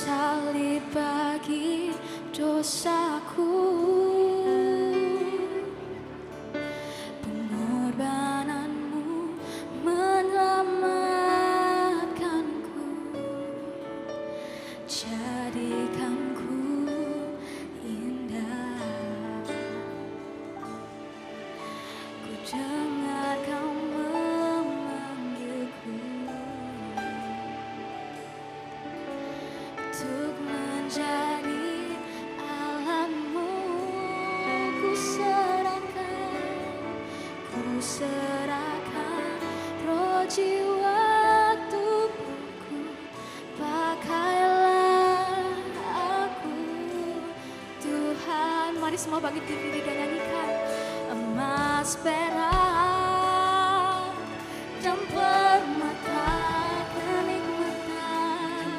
salib bagi dosaku. Pengorbananmu menyelamatkanku, jadikanku indah. Ku dengar kau memanggilku untuk menjadi alatmu. Ku serahkan roh, jiwa, tubuhku. Pakailah aku, Tuhan. Mari semua bangkit diri dan nyanyikan. Emas, perak, dan permata, kenikmatan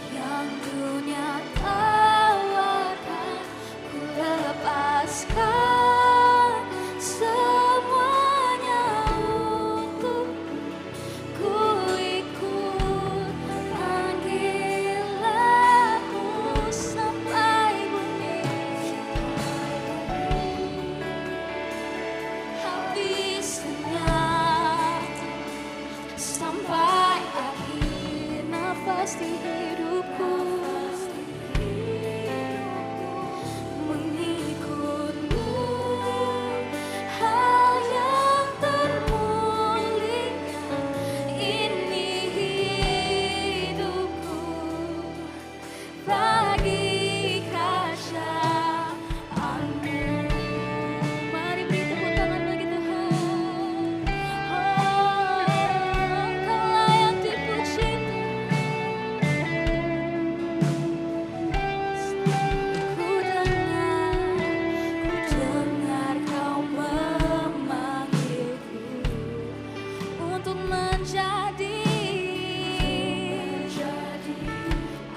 yang dunia tawarkan, ku lepaskan semuanya untukmu. Ku ikut panggilanmu sampai bumi habisnya, sampai akhir nafas di hidupku. Mengikutmu, hal yang termulia. Ini hidupku bagi kerajaanmu. Mari beri tepuk tangan bagi Tuhan. Oh, Engkau layak dipuji Tuhan. Ku dengar kau memanggilku untuk menjadi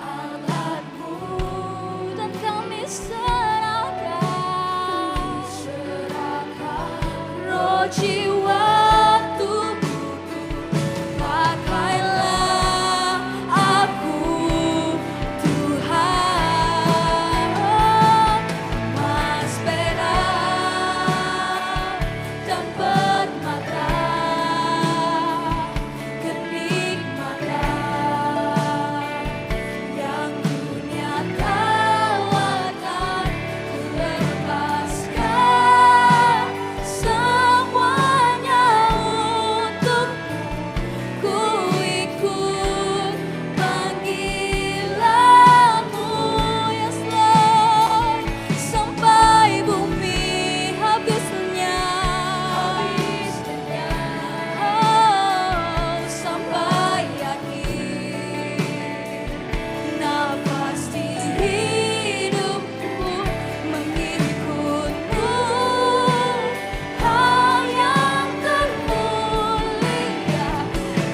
alatmu, dan kami serahkan roh, jiwa, tubuhku. Pakailah aku, Tuhan. Emas, perak, dan permata, kenikmatan yang dunia tawarkan, ku lepaskan semuanya untukmu. Ku ikut panggilanmu, yes Lord, sampai bumi habisnya. Oh, sampai akhir nafas di hidupku. Mengikutmu, hal yang termulia.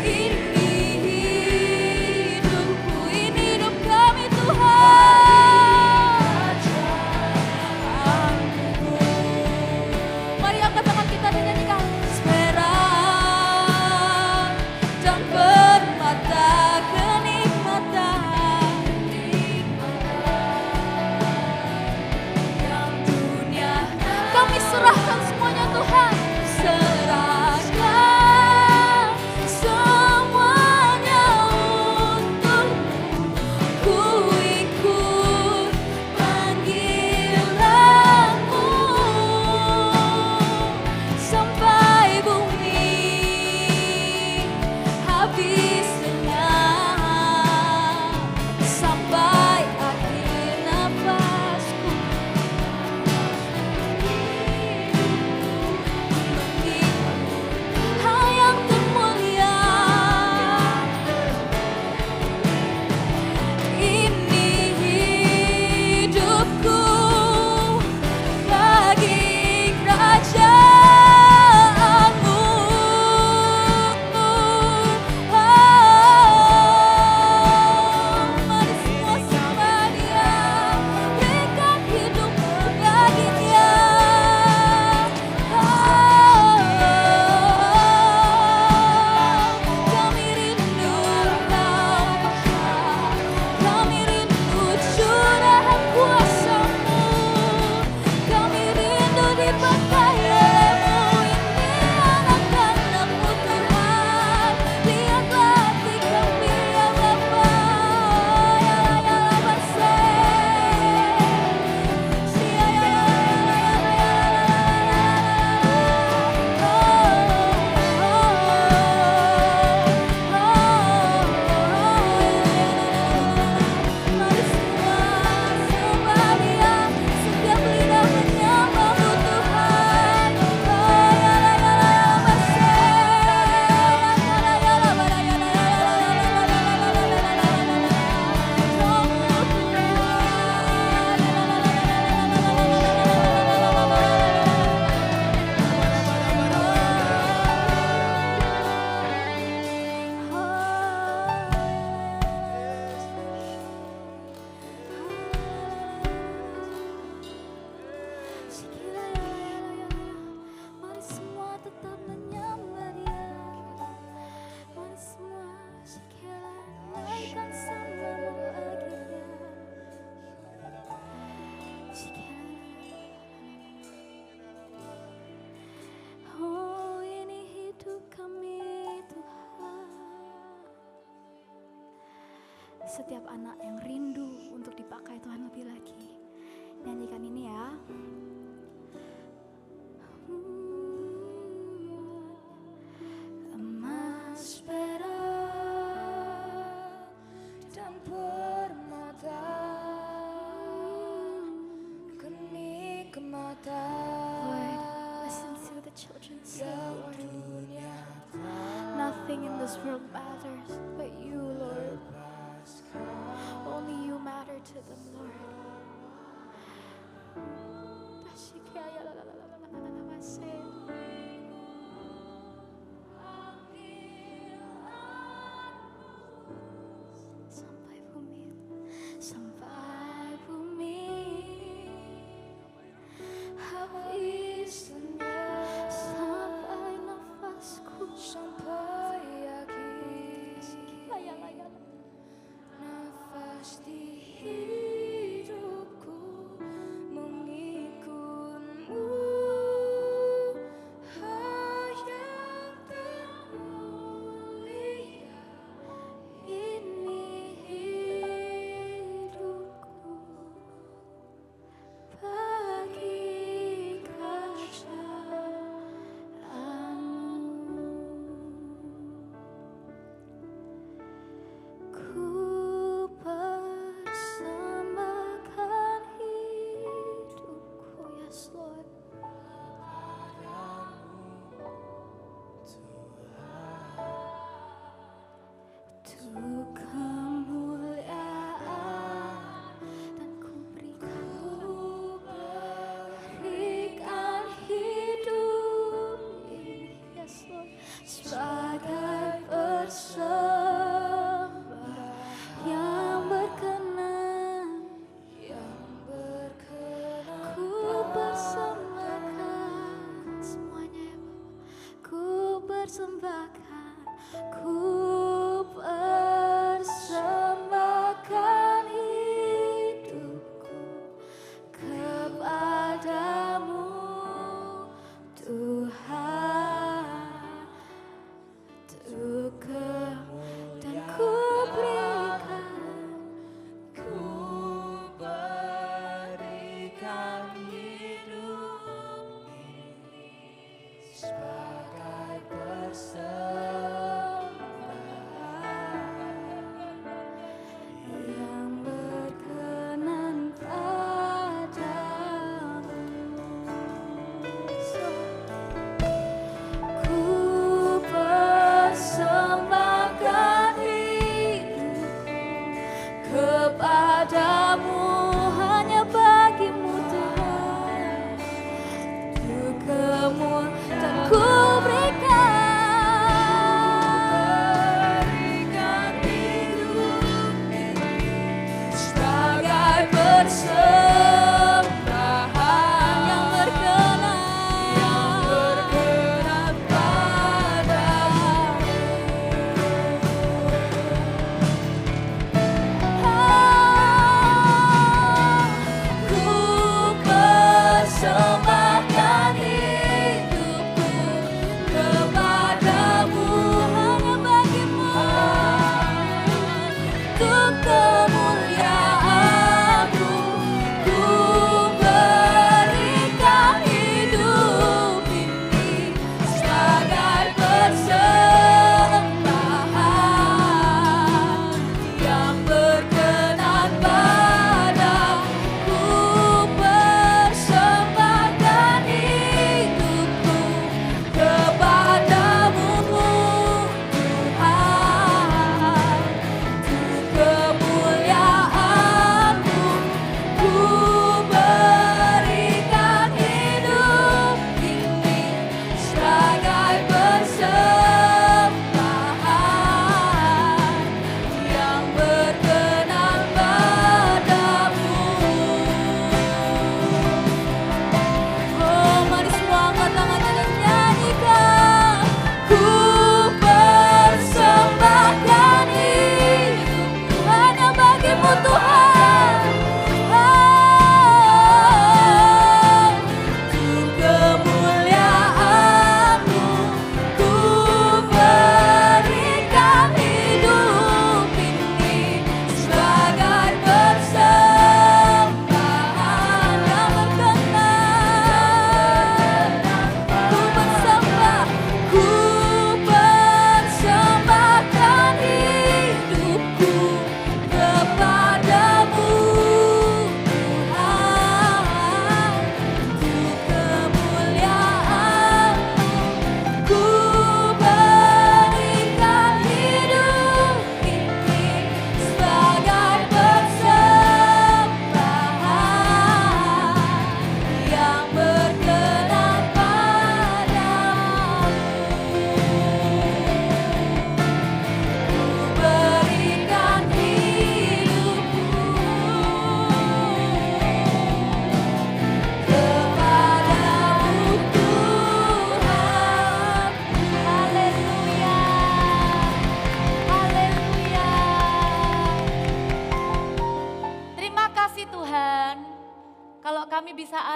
Ini hidupku, ini hidup kami, Tuhan. Mari angkat tangan kita dan nyanyikan. Perak dan permata, kenikmatan yang dunia. Kami serahkan semuanya, Tuhan. Serahkan semuanya untukmu. Ku ikut panggilanmu sampai bumi habisnya, sampai akhir nafasku. setiap anak yang rindu untuk dipakai Tuhan lebih lagi. Nyanyikan ini ya. Emas, perak, dan permata, kenikmatan. Lord, listen to the children sing. Nothing in this world matters but you, Lord. Only you matter to them, Lord. Sampai bumi habis lenyap, sampai nafasku, sampai akhir nafas di hidupku mengikutmu. Yang termulia ini hidupku bagikan jalanmu. Ku persembahkan hidupku, yes Lord, untuk kemuliaan, dan ku berikan hidup ini, yes Lord, sebagai persembahan yang berkenan. Ku persembahkan semuanya ya Bapa. Ku persembahkan hidupku kepadamu, Tuhan, dan ku berikan hidup ini sebagai persembahan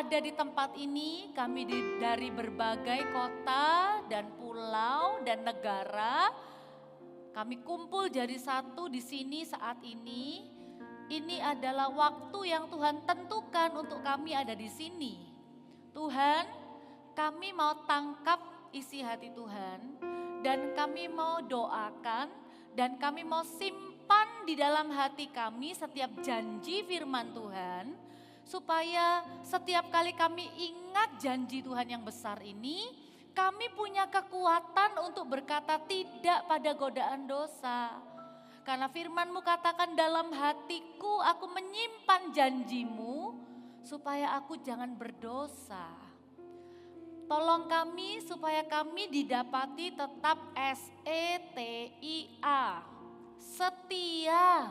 ada di tempat ini, kami dari berbagai kota dan pulau dan negara, kami kumpul jadi satu di sini saat ini. Ini adalah waktu yang Tuhan tentukan untuk kami ada di sini. Tuhan, kami mau tangkap isi hati Tuhan dan kami mau doakan dan kami mau simpan di dalam hati kami setiap janji firman Tuhan. Supaya setiap kali kami ingat janji Tuhan yang besar ini, kami punya kekuatan untuk berkata tidak pada godaan dosa. Karena firman-Mu katakan dalam hatiku aku menyimpan janji-Mu supaya aku jangan berdosa. Tolong kami supaya kami didapati tetap SETIA, setia.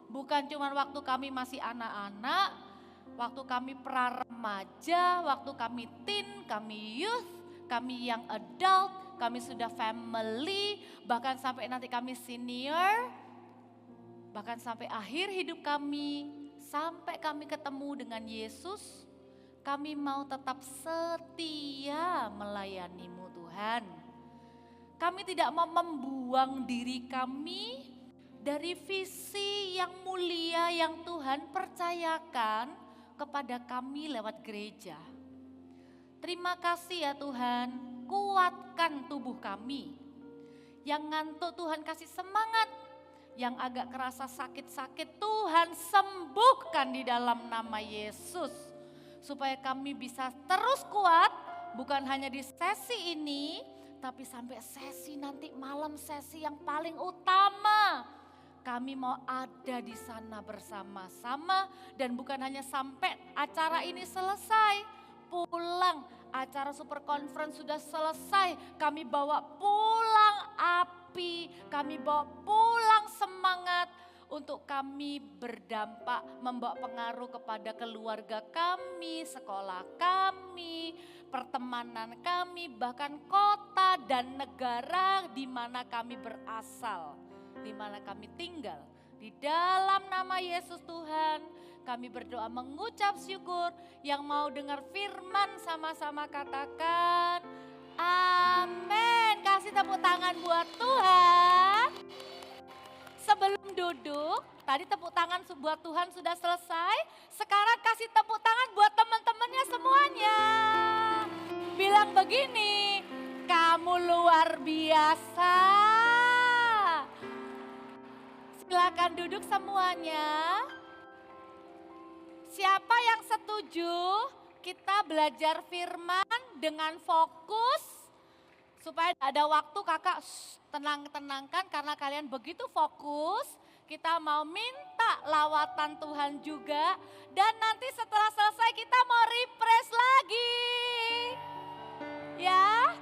Bukan cuma waktu kami masih anak-anak, waktu kami pra-remaja, waktu kami teen, kami youth, kami young adult, kami sudah family, bahkan sampai nanti kami senior, bahkan sampai akhir hidup kami, sampai kami ketemu dengan Yesus, kami mau tetap setia melayani-Mu Tuhan. Kami tidak mau membuang diri kami dari visi yang mulia yang Tuhan percayakan kepada kami lewat gereja. Terima kasih ya Tuhan, kuatkan tubuh kami. Yang ngantuk Tuhan kasih semangat, yang agak kerasa sakit-sakit Tuhan sembuhkan di dalam nama Yesus. Supaya kami bisa terus kuat, bukan hanya di sesi ini, tapi sampai sesi nanti malam, sesi yang paling utama. Kami mau ada di sana bersama-sama dan bukan hanya sampai acara ini selesai, pulang acara super conference sudah selesai, kami bawa pulang api, kami bawa pulang semangat untuk kami berdampak, membawa pengaruh kepada keluarga kami, sekolah kami, pertemanan kami, bahkan kota dan negara di mana kami berasal, di mana kami tinggal. Di dalam nama Yesus Tuhan, kami berdoa mengucap syukur. Yang mau dengar firman sama-sama katakan amin. Kasih tepuk tangan buat Tuhan. Sebelum duduk, tadi tepuk tangan buat Tuhan sudah selesai. Sekarang kasih tepuk tangan buat teman-temannya semuanya. Bilang begini, kamu luar biasa. Silakan duduk semuanya. Siapa yang setuju kita belajar firman dengan fokus supaya ada waktu kakak tenang-tenangkan karena kalian begitu fokus. Kita mau minta lawatan Tuhan juga dan nanti setelah selesai kita mau refresh lagi. Ya,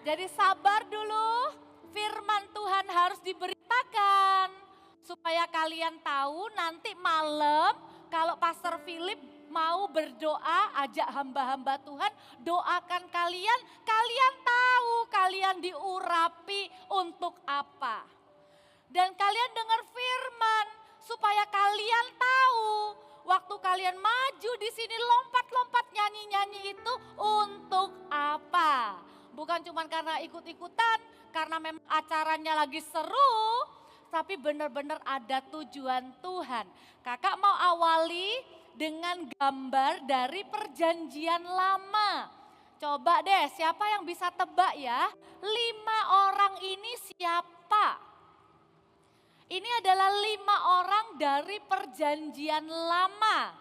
jadi sabar dulu, firman Tuhan harus diberitakan. Supaya kalian tahu nanti malam kalau Pastor Philip mau berdoa, ajak hamba-hamba Tuhan doakan kalian, kalian tahu kalian diurapi untuk apa. Dan kalian dengar firman supaya kalian tahu waktu kalian maju di sini lompat-lompat nyanyi-nyanyi itu untuk apa. Bukan cuma karena ikut-ikutan, karena memang acaranya lagi seru, tapi benar-benar ada tujuan Tuhan. Kakak mau awali dengan gambar dari perjanjian lama. Coba deh siapa yang bisa tebak ya, 5 orang ini siapa? Ini adalah 5 orang dari perjanjian lama.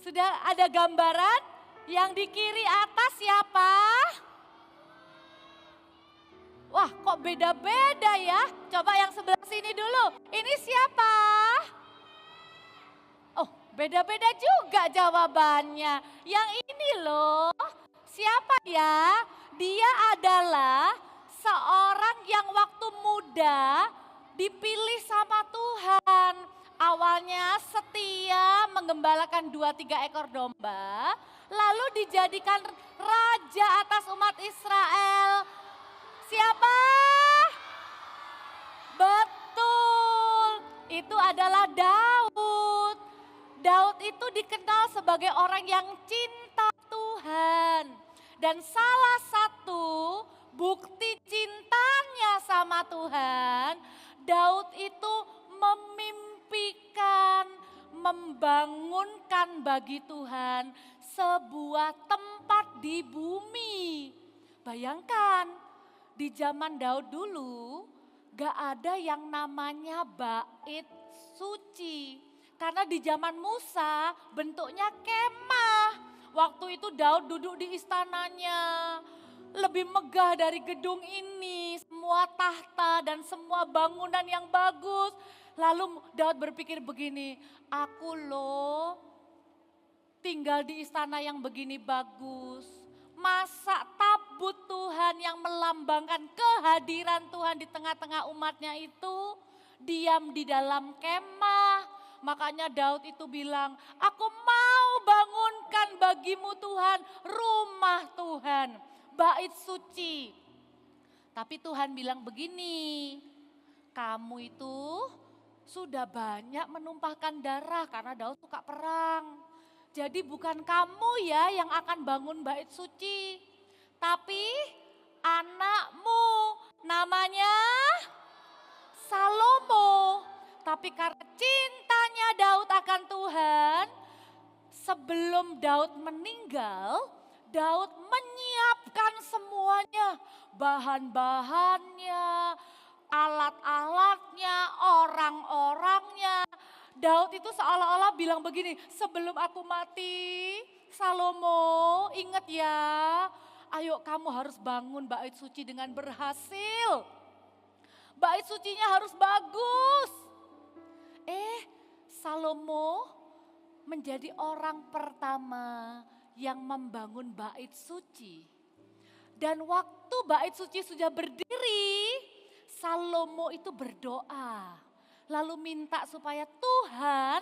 Sudah ada gambaran? Yang di kiri atas siapa? Wah, kok beda-beda ya? Coba yang sebelah sini dulu. Ini siapa? Oh, beda-beda juga jawabannya. Yang ini loh, siapa ya? Dia adalah seorang yang waktu muda dipilih sama Tuhan. Awalnya setia menggembalakan 2-3 ekor domba, lalu dijadikan raja atas umat Israel. Siapa? Betul, itu adalah Daud. Daud itu dikenal sebagai orang yang cinta Tuhan. Dan salah satu bukti cintanya sama Tuhan, Daud itu memimpikan, membangunkan bagi Tuhan sebuah tempat di bumi. Bayangkan, di zaman Daud dulu gak ada yang namanya bait suci. Karena di zaman Musa bentuknya kemah. Waktu itu Daud duduk di istananya. Lebih megah dari gedung ini. Semua tahta dan semua bangunan yang bagus. Lalu Daud berpikir begini, aku loh tinggal di istana yang begini bagus. Masa tabut Tuhan yang melambangkan kehadiran Tuhan di tengah-tengah umatnya itu diam di dalam kemah. Makanya Daud itu bilang, aku mau bangunkan bagimu Tuhan rumah Tuhan, bait suci. Tapi Tuhan bilang begini, kamu itu sudah banyak menumpahkan darah karena Daud suka perang. Jadi bukan kamu ya yang akan bangun bait suci, tapi anakmu namanya Salomo. Tapi karena cintanya Daud akan Tuhan, sebelum Daud meninggal, Daud menyiapkan semuanya, bahan-bahannya, alat-alatnya, orang-orangnya. Daud itu seolah-olah bilang begini, sebelum aku mati, Salomo ingat ya, ayo kamu harus bangun bait suci dengan berhasil. Bait sucinya harus bagus. Salomo menjadi orang pertama yang membangun bait suci. Dan waktu bait suci sudah berdiri, Salomo itu berdoa. Lalu minta supaya Tuhan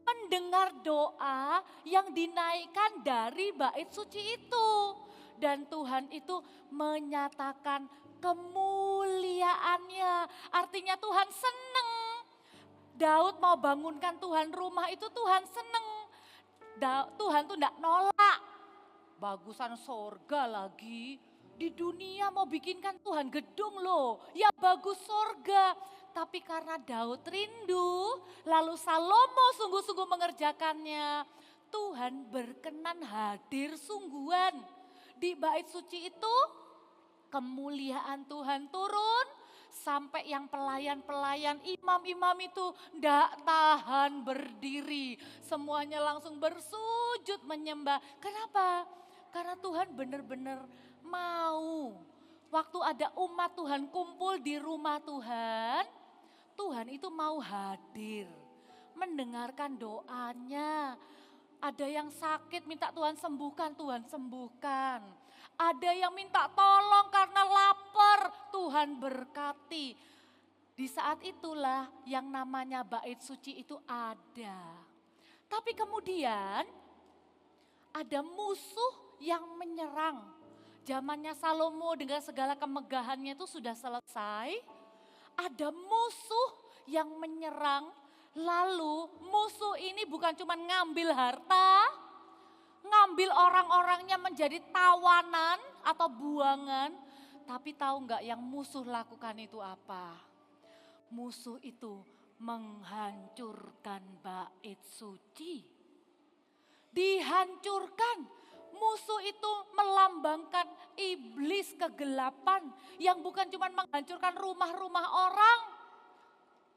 mendengar doa yang dinaikkan dari bait suci itu. Dan Tuhan itu menyatakan kemuliaannya. Artinya Tuhan senang. Daud mau bangunkan Tuhan rumah itu Tuhan senang. Tuhan tuh enggak nolak. Bagusan sorga lagi. Di dunia mau bikinkan Tuhan gedung loh. Ya bagus sorga. Tapi karena Daud rindu, lalu Salomo sungguh-sungguh mengerjakannya. Tuhan berkenan hadir sungguhan. Di bait suci itu kemuliaan Tuhan turun. Sampai yang pelayan-pelayan, imam-imam itu ndak tahan berdiri. Semuanya langsung bersujud menyembah. Kenapa? Karena Tuhan benar-benar mau. Waktu ada umat Tuhan kumpul di rumah Tuhan, Tuhan itu mau hadir. Mendengarkan doanya. Ada yang sakit minta Tuhan sembuhkan, Tuhan sembuhkan. Ada yang minta tolong karena lapar, Tuhan berkati. Di saat itulah yang namanya bait suci itu ada. Tapi kemudian ada musuh yang menyerang. Zamannya Salomo dengan segala kemegahannya itu sudah selesai. Ada musuh yang menyerang. Lalu musuh ini bukan cuma ngambil harta, ngambil orang-orangnya menjadi tawanan atau buangan. Tapi tahu nggak yang musuh lakukan itu apa? Musuh itu menghancurkan bait suci. Dihancurkan. Musuh itu melambangkan iblis kegelapan yang bukan cuma menghancurkan rumah-rumah orang.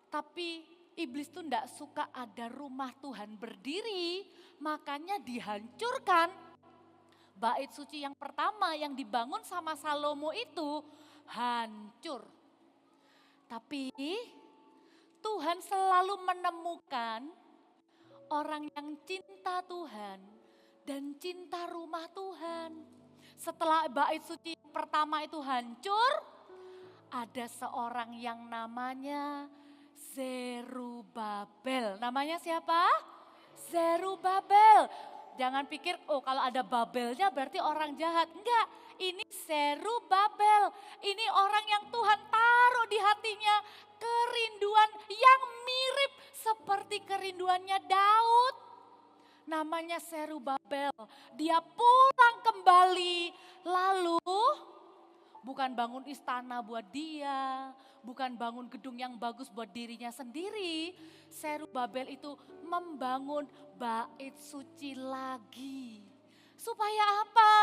Tapi iblis itu tidak suka ada rumah Tuhan berdiri, makanya dihancurkan. Bait suci yang pertama yang dibangun sama Salomo itu hancur. Tapi Tuhan selalu menemukan orang yang cinta Tuhan dan cinta rumah Tuhan. Setelah bait suci yang pertama itu hancur, ada seorang yang namanya Zerubabel. Namanya siapa? Zerubabel. Jangan pikir, oh kalau ada Babelnya berarti orang jahat. Enggak, ini Zerubabel. Ini orang yang Tuhan taruh di hatinya kerinduan yang mirip seperti kerinduannya Daud. namanya Serubabel. Dia pulang kembali, lalu bukan bangun istana buat dia, bukan bangun gedung yang bagus buat dirinya sendiri. Serubabel itu membangun bait suci lagi. Supaya apa?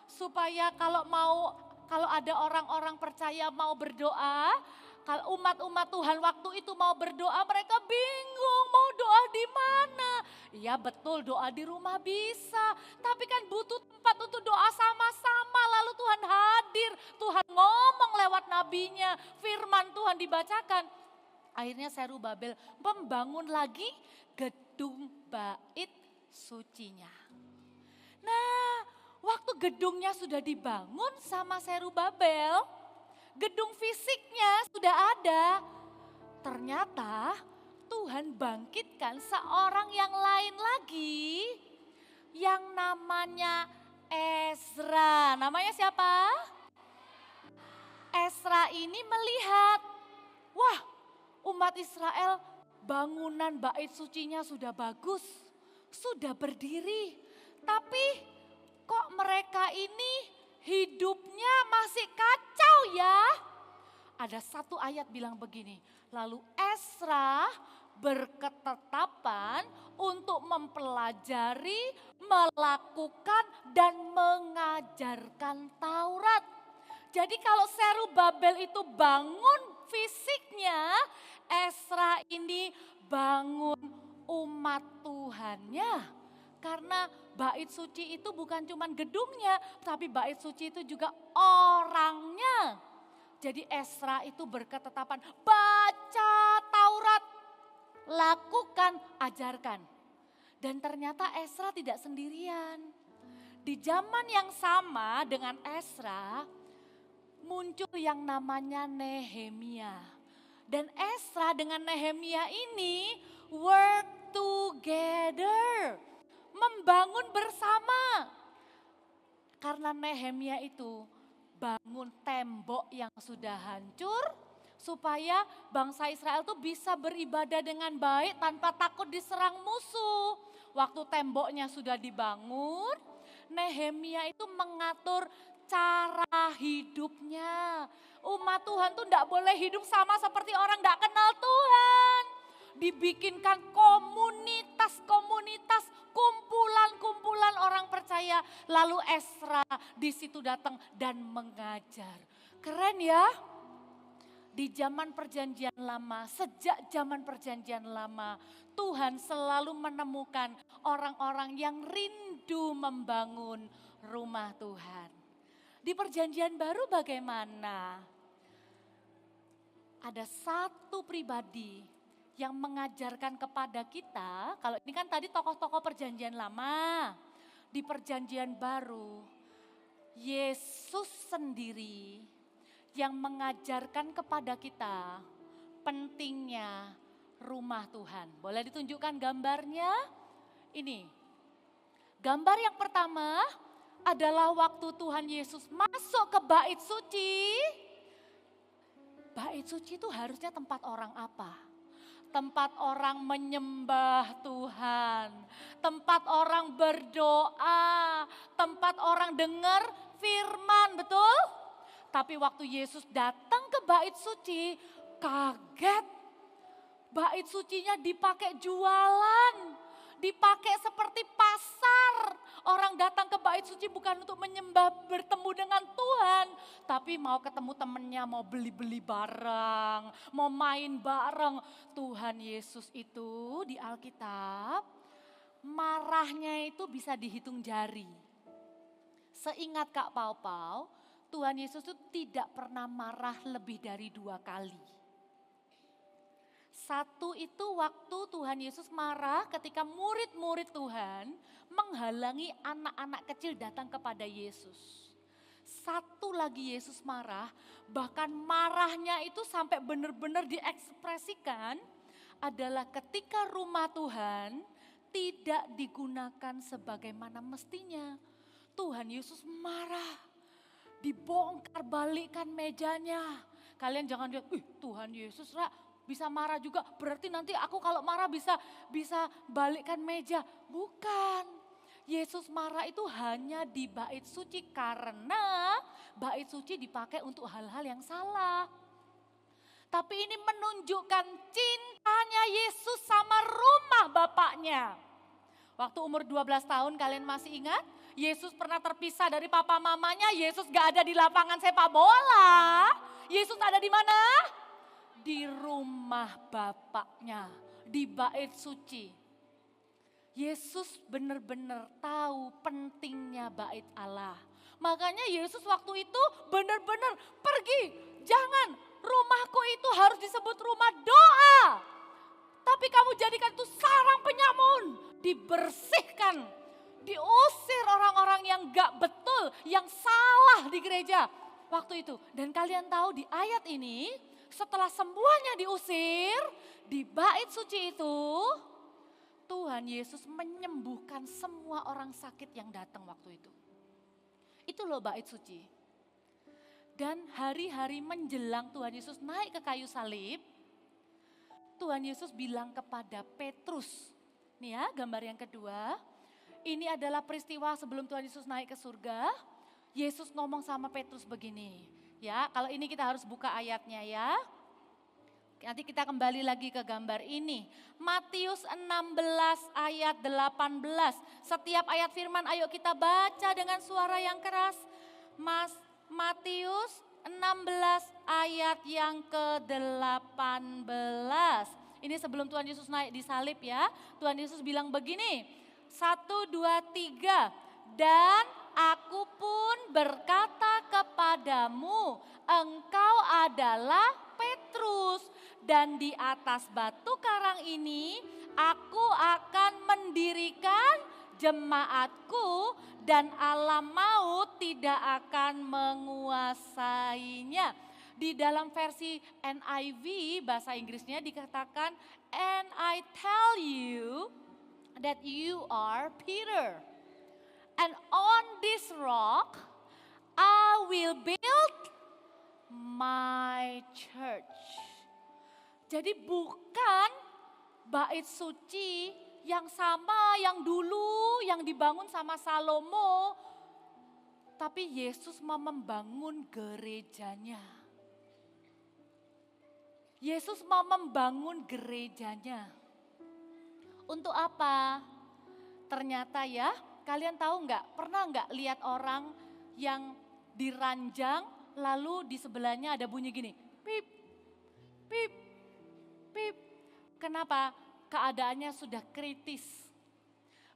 Supaya kalau ada orang-orang percaya mau berdoa, kalau umat-umat Tuhan waktu itu mau berdoa, mereka bingung mau doa di mana. Iya betul, doa di rumah bisa, tapi kan butuh tempat untuk doa sama-sama. Lalu Tuhan hadir, Tuhan ngomong lewat nabinya, firman Tuhan dibacakan. Akhirnya Serubabel membangun lagi gedung bait sucinya. Nah, waktu gedungnya sudah dibangun sama Serubabel, gedung fisiknya sudah ada. Ternyata Tuhan bangkitkan seorang yang lain lagi yang namanya Ezra. Namanya siapa? Ezra ini melihat, wah, umat Israel bangunan bait sucinya sudah bagus, sudah berdiri. Tapi kok mereka ini hidupnya masih kacau ya? Ada satu ayat bilang begini, lalu Ezra berketetapan untuk mempelajari, melakukan dan mengajarkan Taurat. Jadi kalau Serubabel itu bangun fisiknya, Ezra ini bangun umat Tuhannya. Karena bait suci itu bukan cuma gedungnya, tapi bait suci itu juga orangnya. Jadi Ezra itu berketetapan, baca Taurat, lakukan, ajarkan. Dan ternyata Ezra tidak sendirian. Di zaman yang sama dengan Ezra, muncul yang namanya Nehemia. Dan Ezra dengan Nehemia ini work together, membangun bersama. Karena Nehemia itu bangun tembok yang sudah hancur supaya bangsa Israel tuh bisa beribadah dengan baik tanpa takut diserang musuh. Waktu temboknya sudah dibangun, Nehemia itu mengatur cara hidupnya. Umat Tuhan tuh enggak boleh hidup sama seperti orang enggak kenal Tuhan. Dibikinkan komunitas-komunitas, kumpulan-kumpulan orang percaya. Lalu Ezra di situ datang dan mengajar. Keren ya? Di zaman perjanjian lama, sejak zaman perjanjian lama, Tuhan selalu menemukan orang-orang yang rindu membangun rumah Tuhan. Di perjanjian baru bagaimana? Ada satu pribadi yang mengajarkan kepada kita, kalau ini kan tadi tokoh-tokoh perjanjian lama, di perjanjian baru, Yesus sendiri yang mengajarkan kepada kita pentingnya rumah Tuhan. Boleh ditunjukkan gambarnya? Ini, gambar yang pertama adalah waktu Tuhan Yesus masuk ke bait suci. Bait suci itu harusnya tempat orang apa? Tempat orang menyembah Tuhan, tempat orang berdoa, tempat orang dengar firman, betul? Tapi waktu Yesus datang ke bait suci, kaget. Bait sucinya dipakai jualan, dipakai seperti pasar. Orang datang ke bait suci bukan untuk menyembah, bertemu dengan Tuhan, tapi mau ketemu temennya, mau beli-beli barang, mau main bareng. Tuhan Yesus itu di Alkitab, marahnya itu bisa dihitung jari. Seingat Kak Pau-Pau, Tuhan Yesus itu tidak pernah marah lebih dari 2 kali. Satu itu waktu Tuhan Yesus marah ketika murid-murid Tuhan menghalangi anak-anak kecil datang kepada Yesus. Satu lagi Yesus marah, bahkan marahnya itu sampai benar-benar diekspresikan adalah ketika rumah Tuhan tidak digunakan sebagaimana mestinya. Tuhan Yesus marah, dibongkar balikkan mejanya. Kalian jangan lihat, Tuhan Yesus bisa marah juga. Berarti nanti aku kalau marah bisa balikkan meja. Bukan. Yesus marah itu hanya di bait suci karena bait suci dipakai untuk hal-hal yang salah. Tapi ini menunjukkan cintanya Yesus sama rumah Bapaknya. Waktu umur 12 tahun kalian masih ingat? Yesus pernah terpisah dari papa mamanya, Yesus gak ada di lapangan sepak bola. Yesus ada di mana? Di rumah Bapaknya, di bait suci. Yesus benar-benar tahu pentingnya bait Allah. Makanya Yesus waktu itu benar-benar pergi. Jangan, rumahku itu harus disebut rumah doa. Tapi kamu jadikan itu sarang penyamun. Dibersihkan, diusir orang-orang yang gak betul, yang salah di gereja waktu itu. Dan kalian tahu di ayat ini, setelah semuanya diusir, di bait suci itu, Tuhan Yesus menyembuhkan semua orang sakit yang datang waktu itu. Itu loh bait suci. Dan hari-hari menjelang Tuhan Yesus naik ke kayu salib, Tuhan Yesus bilang kepada Petrus, nih ya gambar yang kedua, ini adalah peristiwa sebelum Tuhan Yesus naik ke surga. Yesus ngomong sama Petrus begini, ya kalau ini kita harus buka ayatnya ya. Nanti kita kembali lagi ke gambar ini. Matius 16 ayat 18. Setiap ayat firman ayo kita baca dengan suara yang keras. Matius 16 ayat yang ke-18. Ini sebelum Tuhan Yesus naik di salib ya. Tuhan Yesus bilang begini. 1, 2, 3. Dan aku pun berkata kepadamu, engkau adalah Petrus. Dan di atas batu karang ini aku akan mendirikan jemaatku dan alam maut tidak akan menguasainya. Di dalam versi NIV bahasa Inggrisnya dikatakan, and I tell you that you are Peter. And on this rock I will build my church. Jadi bukan bait suci yang sama yang dulu yang dibangun sama Salomo. Tapi Yesus mau membangun gerejanya. Yesus mau membangun gerejanya. Untuk apa? Ternyata ya, kalian tahu nggak? Pernah nggak lihat orang yang diranjang lalu di sebelahnya ada bunyi gini, pip, pip, pip. Kenapa? Keadaannya sudah kritis.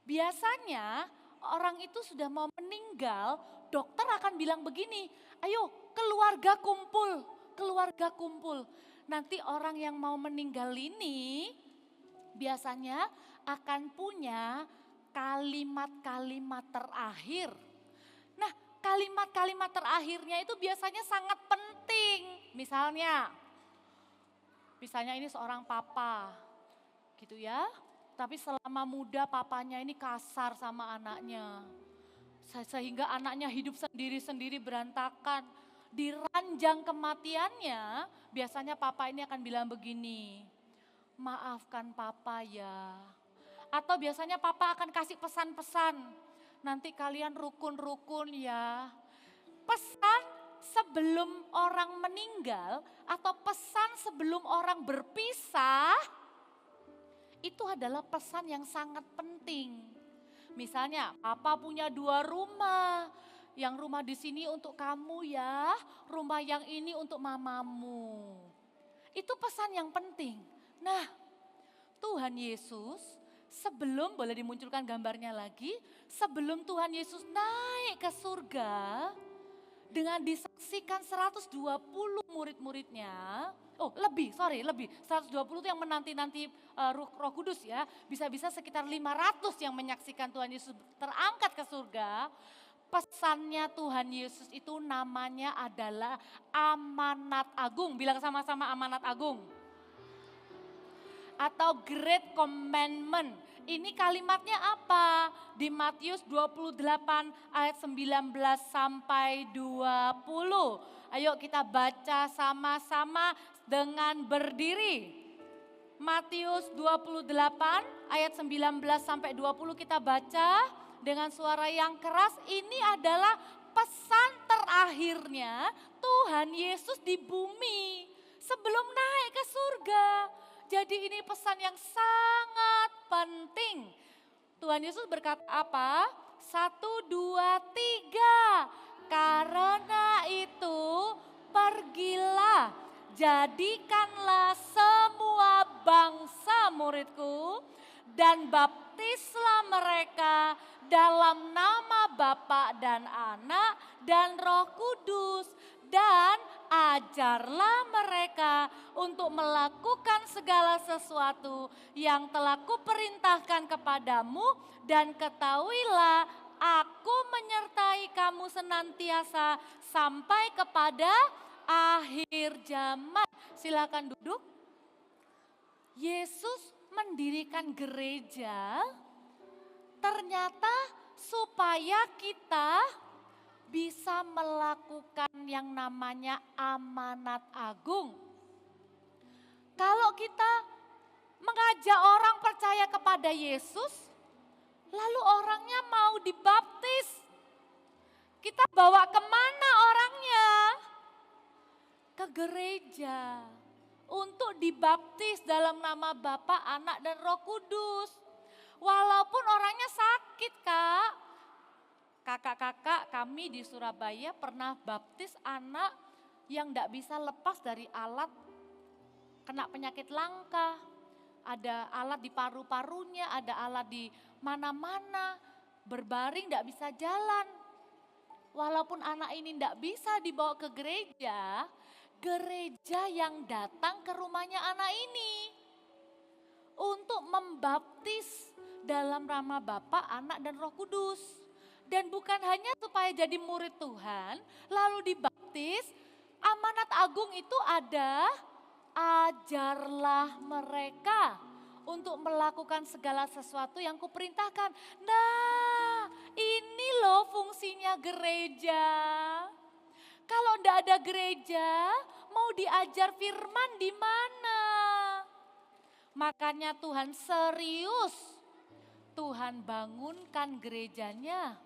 Biasanya orang itu sudah mau meninggal, dokter akan bilang begini, ayo keluarga kumpul, keluarga kumpul. Nanti orang yang mau meninggal ini biasanya akan punya kalimat-kalimat terakhir. Nah, kalimat-kalimat terakhirnya itu biasanya sangat penting. Misalnya ini seorang papa gitu ya. Tapi selama muda papanya ini kasar sama anaknya. Sehingga anaknya hidup sendiri-sendiri berantakan. Di ranjang kematiannya biasanya papa ini akan bilang begini, maafkan papa ya. Atau biasanya papa akan kasih pesan-pesan, nanti kalian rukun-rukun ya. Pesan sebelum orang meninggal atau pesan sebelum orang berpisah, itu adalah pesan yang sangat penting. Misalnya, papa punya 2 rumah. Yang rumah di sini untuk kamu ya, rumah yang ini untuk mamamu. Itu pesan yang penting. Nah, Tuhan Yesus sebelum, boleh dimunculkan gambarnya lagi, sebelum Tuhan Yesus naik ke surga, dengan disaksikan 120 murid-muridnya, lebih 120 itu yang menanti-nanti Roh Kudus ya, bisa-bisa sekitar 500 yang menyaksikan Tuhan Yesus terangkat ke surga. Pesannya Tuhan Yesus itu namanya adalah amanat agung, bilang sama-sama amanat agung. Atau Great Commandment, Ini kalimatnya apa? Di Matius 28 ayat 19 sampai 20. Ayo kita baca sama-sama dengan berdiri. Matius 28 ayat 19 sampai 20 kita baca dengan suara yang keras. Ini adalah pesan terakhirnya Tuhan Yesus di bumi sebelum naik ke surga. Jadi ini pesan yang sangat penting. Tuhan Yesus berkata apa? 1, 2, 3. Karena itu pergilah, jadikanlah semua bangsa muridku dan baptislah mereka dalam nama Bapa dan Anak dan Roh Kudus. Dan ajarlah mereka untuk melakukan segala sesuatu yang telah kuperintahkan kepadamu, dan ketahuilah aku menyertai kamu senantiasa sampai kepada akhir zaman. Silakan duduk. Yesus mendirikan gereja ternyata supaya kita bisa melakukan yang namanya amanat agung. Kalau kita mengajak orang percaya kepada Yesus, lalu orangnya mau dibaptis, kita bawa kemana orangnya? Ke gereja untuk dibaptis dalam nama Bapa, Anak, dan Roh Kudus. Walaupun orangnya sakit, Kak. Kakak-kakak kami di Surabaya pernah baptis anak yang tidak bisa lepas dari alat, kena penyakit langka. Ada alat di paru-parunya, ada alat di mana-mana, berbaring tidak bisa jalan. Walaupun anak ini tidak bisa dibawa ke gereja, gereja yang datang ke rumahnya anak ini untuk membaptis dalam nama Bapa, Anak, dan Roh Kudus. Dan bukan hanya supaya jadi murid Tuhan, lalu dibaptis, amanat agung itu ada, ajarlah mereka untuk melakukan segala sesuatu yang kuperintahkan. Nah, ini loh fungsinya gereja. Kalau tidak ada gereja, mau diajar firman di mana? Makanya Tuhan serius, Tuhan bangunkan gerejanya.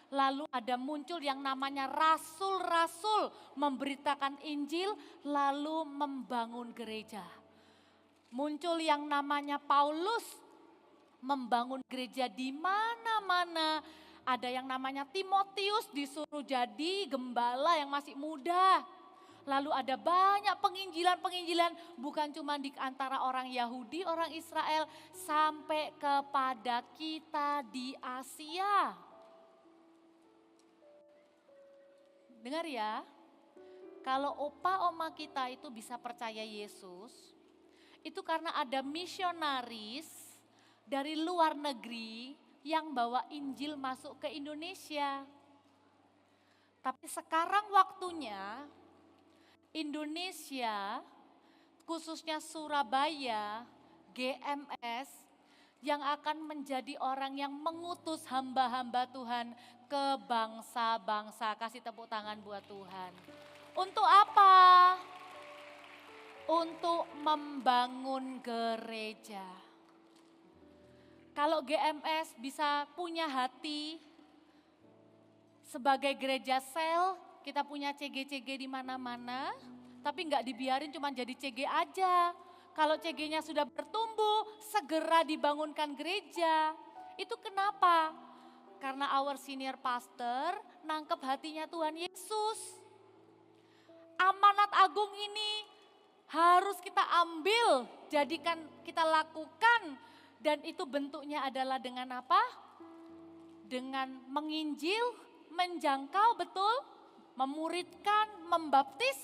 Lalu ada muncul yang namanya rasul-rasul memberitakan Injil lalu membangun gereja. Muncul yang namanya Paulus membangun gereja di mana-mana. Ada yang namanya Timotius disuruh jadi gembala yang masih muda. Lalu ada banyak penginjilan-penginjilan bukan cuma di antara orang Yahudi, orang Israel, sampai kepada kita di Asia. Dengar ya, kalau opa oma kita itu bisa percaya Yesus, itu karena ada misionaris dari luar negeri yang bawa Injil masuk ke Indonesia. Tapi sekarang waktunya Indonesia, khususnya Surabaya, GMS, yang akan menjadi orang yang mengutus hamba-hamba Tuhan ke bangsa-bangsa. Kasih tepuk tangan buat Tuhan. Untuk apa? Untuk membangun gereja. Kalau GMS bisa punya hati sebagai gereja sel, kita punya CG-CG di mana-mana, tapi nggak dibiarin cuma jadi CG aja. Kalau CG-nya sudah bertumbuh, segera dibangunkan gereja. Itu kenapa? Karena our senior pastor nangkep hatinya Tuhan Yesus. Amanat agung ini harus kita ambil, jadikan kita lakukan. Dan itu bentuknya adalah dengan apa? Dengan menginjil, menjangkau betul, memuridkan, membaptis,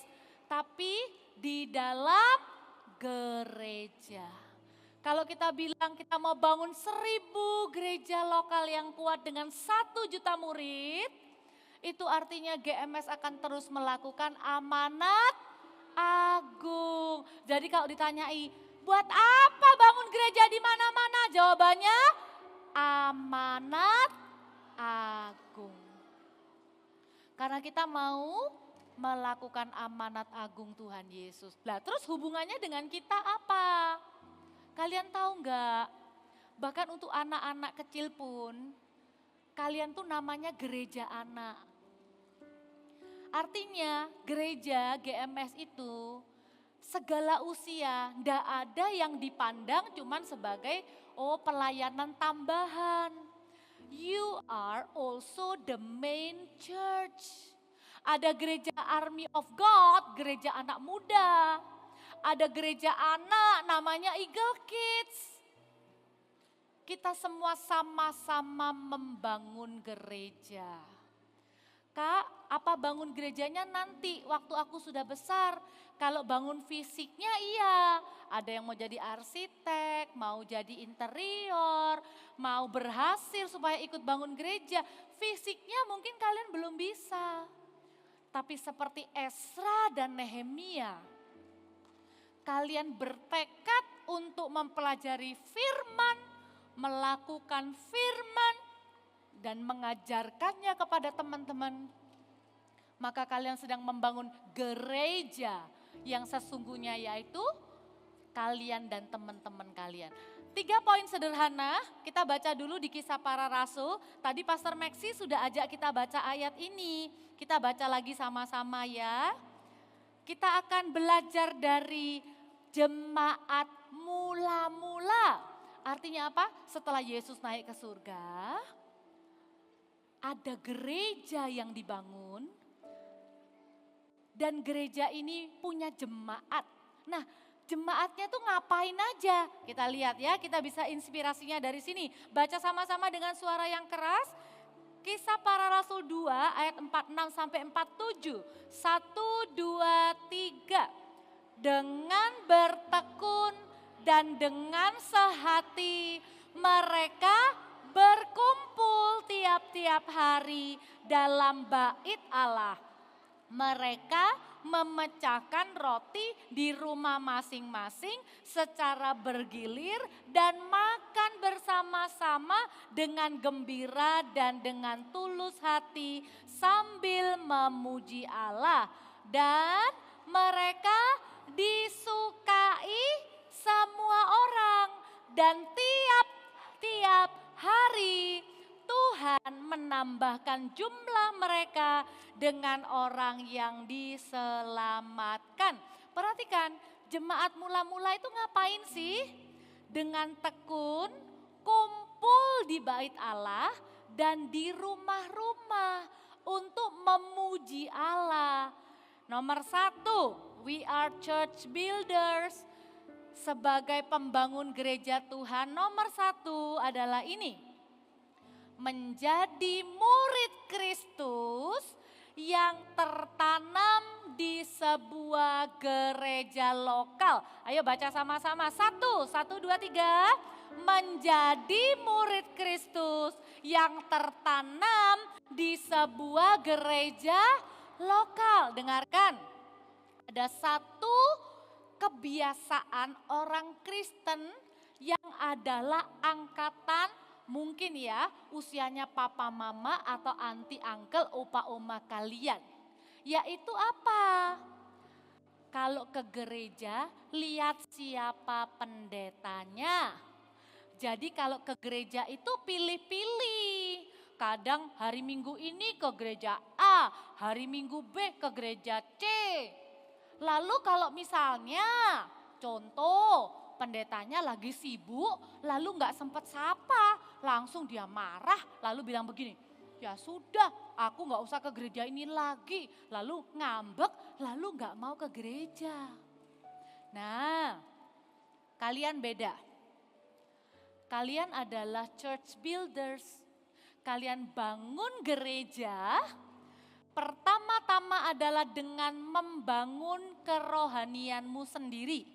tapi di dalam gereja. Kalau kita bilang kita mau bangun 1000 gereja lokal yang kuat dengan 1 juta murid, itu artinya GMS akan terus melakukan amanat agung. Jadi kalau ditanyai, Buat apa bangun gereja di mana-mana? Jawabannya amanat agung. Karena kita mau melakukan amanat agung Tuhan Yesus. Nah, terus hubungannya dengan kita apa? Kalian tahu enggak? Bahkan untuk anak-anak kecil pun, kalian tuh namanya gereja anak. Artinya gereja GMS itu segala usia, ndak ada yang dipandang cuman sebagai pelayanan tambahan. You are also the main church. Ada gereja Army of God, gereja anak muda. Ada gereja anak namanya Eagle Kids. Kita semua sama-sama membangun gereja. Kak, apa bangun gerejanya nanti waktu aku sudah besar? Kalau bangun fisiknya iya, ada yang mau jadi arsitek, mau jadi interior, mau berhasil supaya ikut bangun gereja. Fisiknya mungkin kalian belum bisa. Tapi seperti Esra dan Nehemia, kalian bertekad untuk mempelajari firman, melakukan firman, dan mengajarkannya kepada teman-teman. Maka kalian sedang membangun gereja yang sesungguhnya yaitu kalian dan teman-teman kalian. 3 poin sederhana, kita baca dulu di Kisah Para Rasul. Tadi Pastor Maxi sudah ajak kita baca ayat ini. Kita baca lagi sama-sama ya. Kita akan belajar dari jemaat mula-mula. Artinya apa? Setelah Yesus naik ke surga, ada gereja yang dibangun. Dan gereja ini punya jemaat. Nah, jemaatnya tuh ngapain aja? Kita lihat ya, kita bisa inspirasinya dari sini. Baca sama-sama dengan suara yang keras. Kisah Para Rasul 2 ayat 46 sampai 47. 1, 2, 3. Dengan bertekun dan dengan sehati mereka berkumpul tiap-tiap hari dalam bait Allah. Mereka memecahkan roti di rumah masing-masing secara bergilir dan makan bersama-sama dengan gembira dan dengan tulus hati sambil memuji Allah. Dan mereka disukai semua orang dan tiap-tiap hari Tuhan menambahkan jumlah mereka dengan orang yang diselamatkan. Perhatikan, jemaat mula-mula itu ngapain sih? Dengan tekun, kumpul di bait Allah dan di rumah-rumah untuk memuji Allah. Nomor 1, we are church builders. Sebagai pembangun gereja Tuhan, nomor 1 adalah ini. Menjadi murid Kristus yang tertanam di sebuah gereja lokal. Ayo baca sama-sama. 1, 2, 3. Menjadi murid Kristus yang tertanam di sebuah gereja lokal. Dengarkan. Ada satu kebiasaan orang Kristen yang adalah angkatan mungkin ya usianya papa mama atau anti uncle opa oma kalian. Yaitu apa? Kalau ke gereja lihat siapa pendetanya. Jadi kalau ke gereja itu pilih-pilih. Kadang hari Minggu ini ke gereja A, hari Minggu B ke gereja C. Lalu kalau misalnya contoh pendetanya lagi sibuk, lalu nggak sempat sapa, langsung dia marah, lalu bilang begini, ya sudah, aku nggak usah ke gereja ini lagi, lalu ngambek, lalu nggak mau ke gereja. Nah, kalian beda. Kalian adalah church builders, kalian bangun gereja. Pertama-tama adalah dengan membangun kerohanianmu sendiri.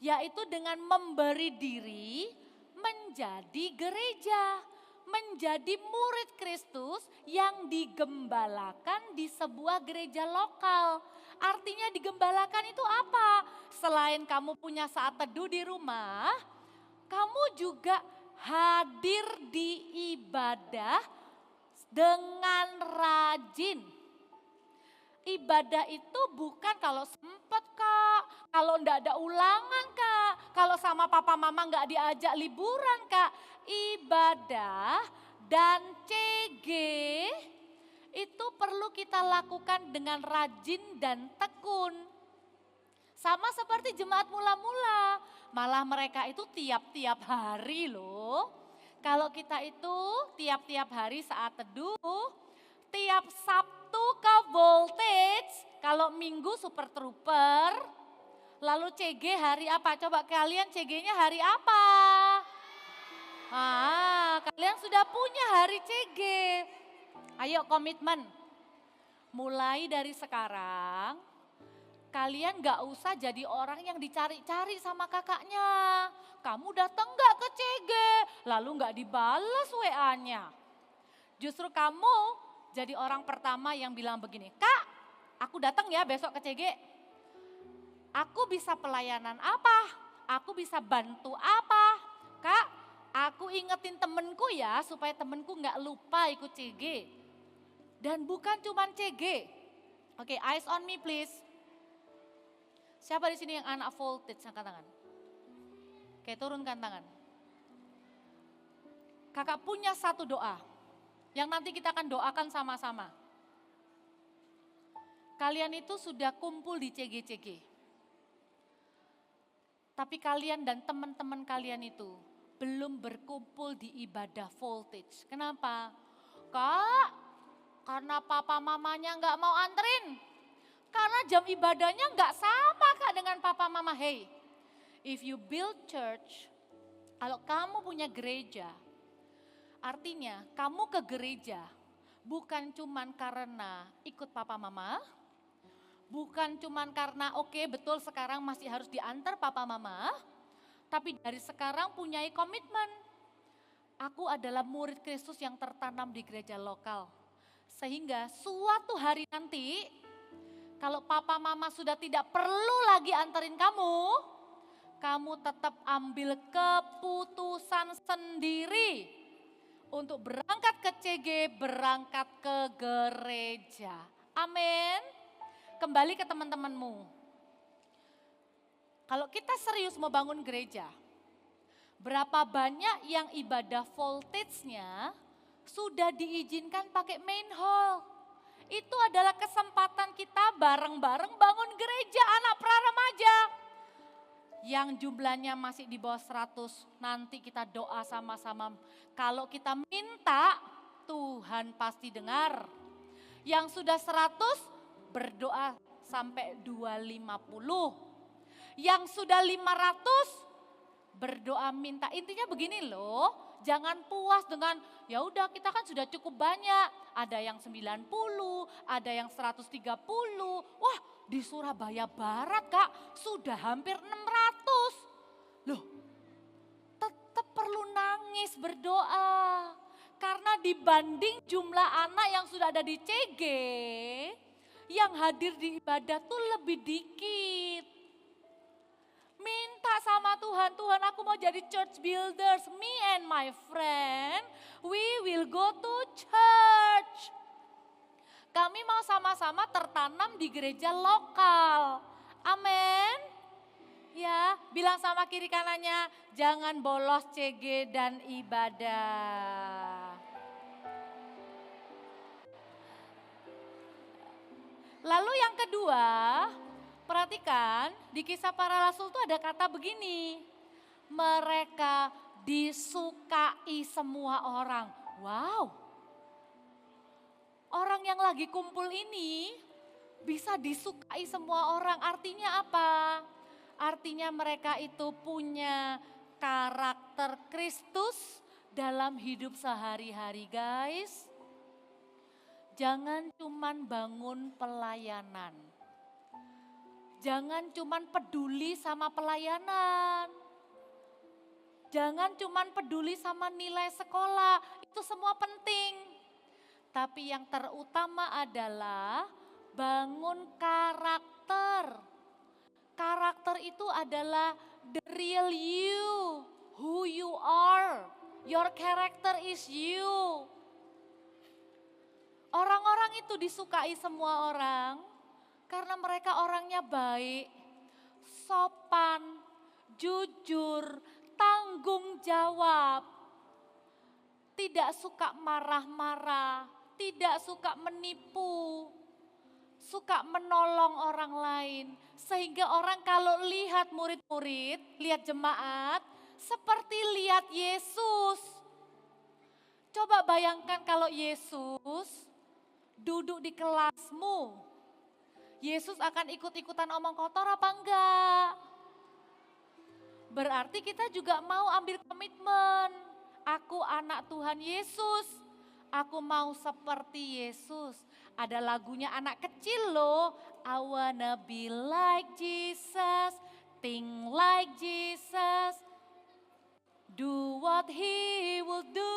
Yaitu dengan memberi diri menjadi gereja. Menjadi murid Kristus yang digembalakan di sebuah gereja lokal. Artinya digembalakan itu apa? Selain kamu punya saat teduh di rumah, kamu juga hadir di ibadah dengan rajin. Ibadah itu bukan kalau sempet Kak, kalau enggak ada ulangan Kak, kalau sama papa mama enggak diajak liburan Kak. Ibadah dan CG itu perlu kita lakukan dengan rajin dan tekun. Sama seperti jemaat mula-mula, malah mereka itu tiap-tiap hari loh. Kalau kita itu tiap-tiap hari saat teduh, tiap Sabtu ke Voltage, kalau Minggu Super Trooper, lalu CG hari apa? Coba kalian CG-nya hari apa? Kalian sudah punya hari CG. Ayo komitmen. Mulai dari sekarang, kalian gak usah jadi orang yang dicari-cari sama kakaknya. Kamu datang gak ke CG, lalu gak dibales WA-nya. Justru kamu jadi orang pertama yang bilang begini, Kak, aku datang ya besok ke CG. Aku bisa pelayanan apa? Aku bisa bantu apa? Kak, aku ingetin temenku ya supaya temenku gak lupa ikut CG. Dan bukan cuman CG. Oke, eyes on me please. Siapa di sini yang anak Voltage, angkat tangan? Oke, turunkan tangan. Kakak punya satu doa yang nanti kita akan doakan sama-sama. Kalian itu sudah kumpul di CG-CG. Tapi kalian dan teman-teman kalian itu belum berkumpul di ibadah Voltage. Kenapa? Kak, karena papa mamanya nggak mau anterin. Karena jam ibadahnya nggak sama Kak dengan papa mama. Hey, if you build church, kalau kamu punya gereja, artinya kamu ke gereja bukan cuman karena ikut papa mama, bukan cuman karena oke, betul sekarang masih harus diantar papa mama, tapi dari sekarang punya komitmen. Aku adalah murid Kristus yang tertanam di gereja lokal. Sehingga suatu hari nanti, kalau papa mama sudah tidak perlu lagi anterin kamu, kamu tetap ambil keputusan sendiri untuk berangkat ke CG, berangkat ke gereja. Amin. Kembali ke teman-temanmu. Kalau kita serius mau bangun gereja, berapa banyak yang ibadah Voltage-nya sudah diizinkan pakai main hall? Itu adalah kesempatan kita bareng-bareng bangun gereja anak praremaja. Yang jumlahnya masih di bawah 100, nanti kita doa sama-sama. Kalau kita minta, Tuhan pasti dengar. Yang sudah 100, berdoa sampai 250. Yang sudah 500, berdoa minta. Intinya begini loh, jangan puas dengan ya udah kita kan sudah cukup banyak. Ada yang 90, ada yang 130. Wah, di Surabaya Barat Kak sudah hampir 600. Loh, tetap perlu nangis berdoa. Karena dibanding jumlah anak yang sudah ada di CG, yang hadir di ibadah tuh lebih dikit. Minta sama Tuhan, Tuhan aku mau jadi church builders, me and my friend, we will go to church. Kami mau sama-sama tertanam di gereja lokal, amin. Ya, bilang sama kiri kanannya, jangan bolos CG dan ibadah. Lalu yang kedua, perhatikan di Kisah Para Rasul itu ada kata begini, mereka disukai semua orang. Wow, orang yang lagi kumpul ini bisa disukai semua orang, artinya apa? Artinya mereka itu punya karakter Kristus dalam hidup sehari-hari guys. Jangan cuman bangun pelayanan. Jangan cuman peduli sama pelayanan. Jangan cuman peduli sama nilai sekolah, itu semua penting. Tapi yang terutama adalah bangun karakter. Karakter itu adalah the real you, who you are. Your character is you. Orang-orang itu disukai semua orang karena mereka orangnya baik, sopan, jujur, tanggung jawab. Tidak suka marah-marah, tidak suka menipu, suka menolong orang lain. Sehingga orang kalau lihat murid-murid, lihat jemaat, seperti lihat Yesus. Coba bayangkan kalau Yesus duduk di kelasmu. Yesus akan ikut-ikutan omong kotor apa enggak? Berarti kita juga mau ambil komitmen. Aku anak Tuhan Yesus. Aku mau seperti Yesus. Ada lagunya anak kecil loh. I wanna be like Jesus. Think like Jesus. Do what he will do.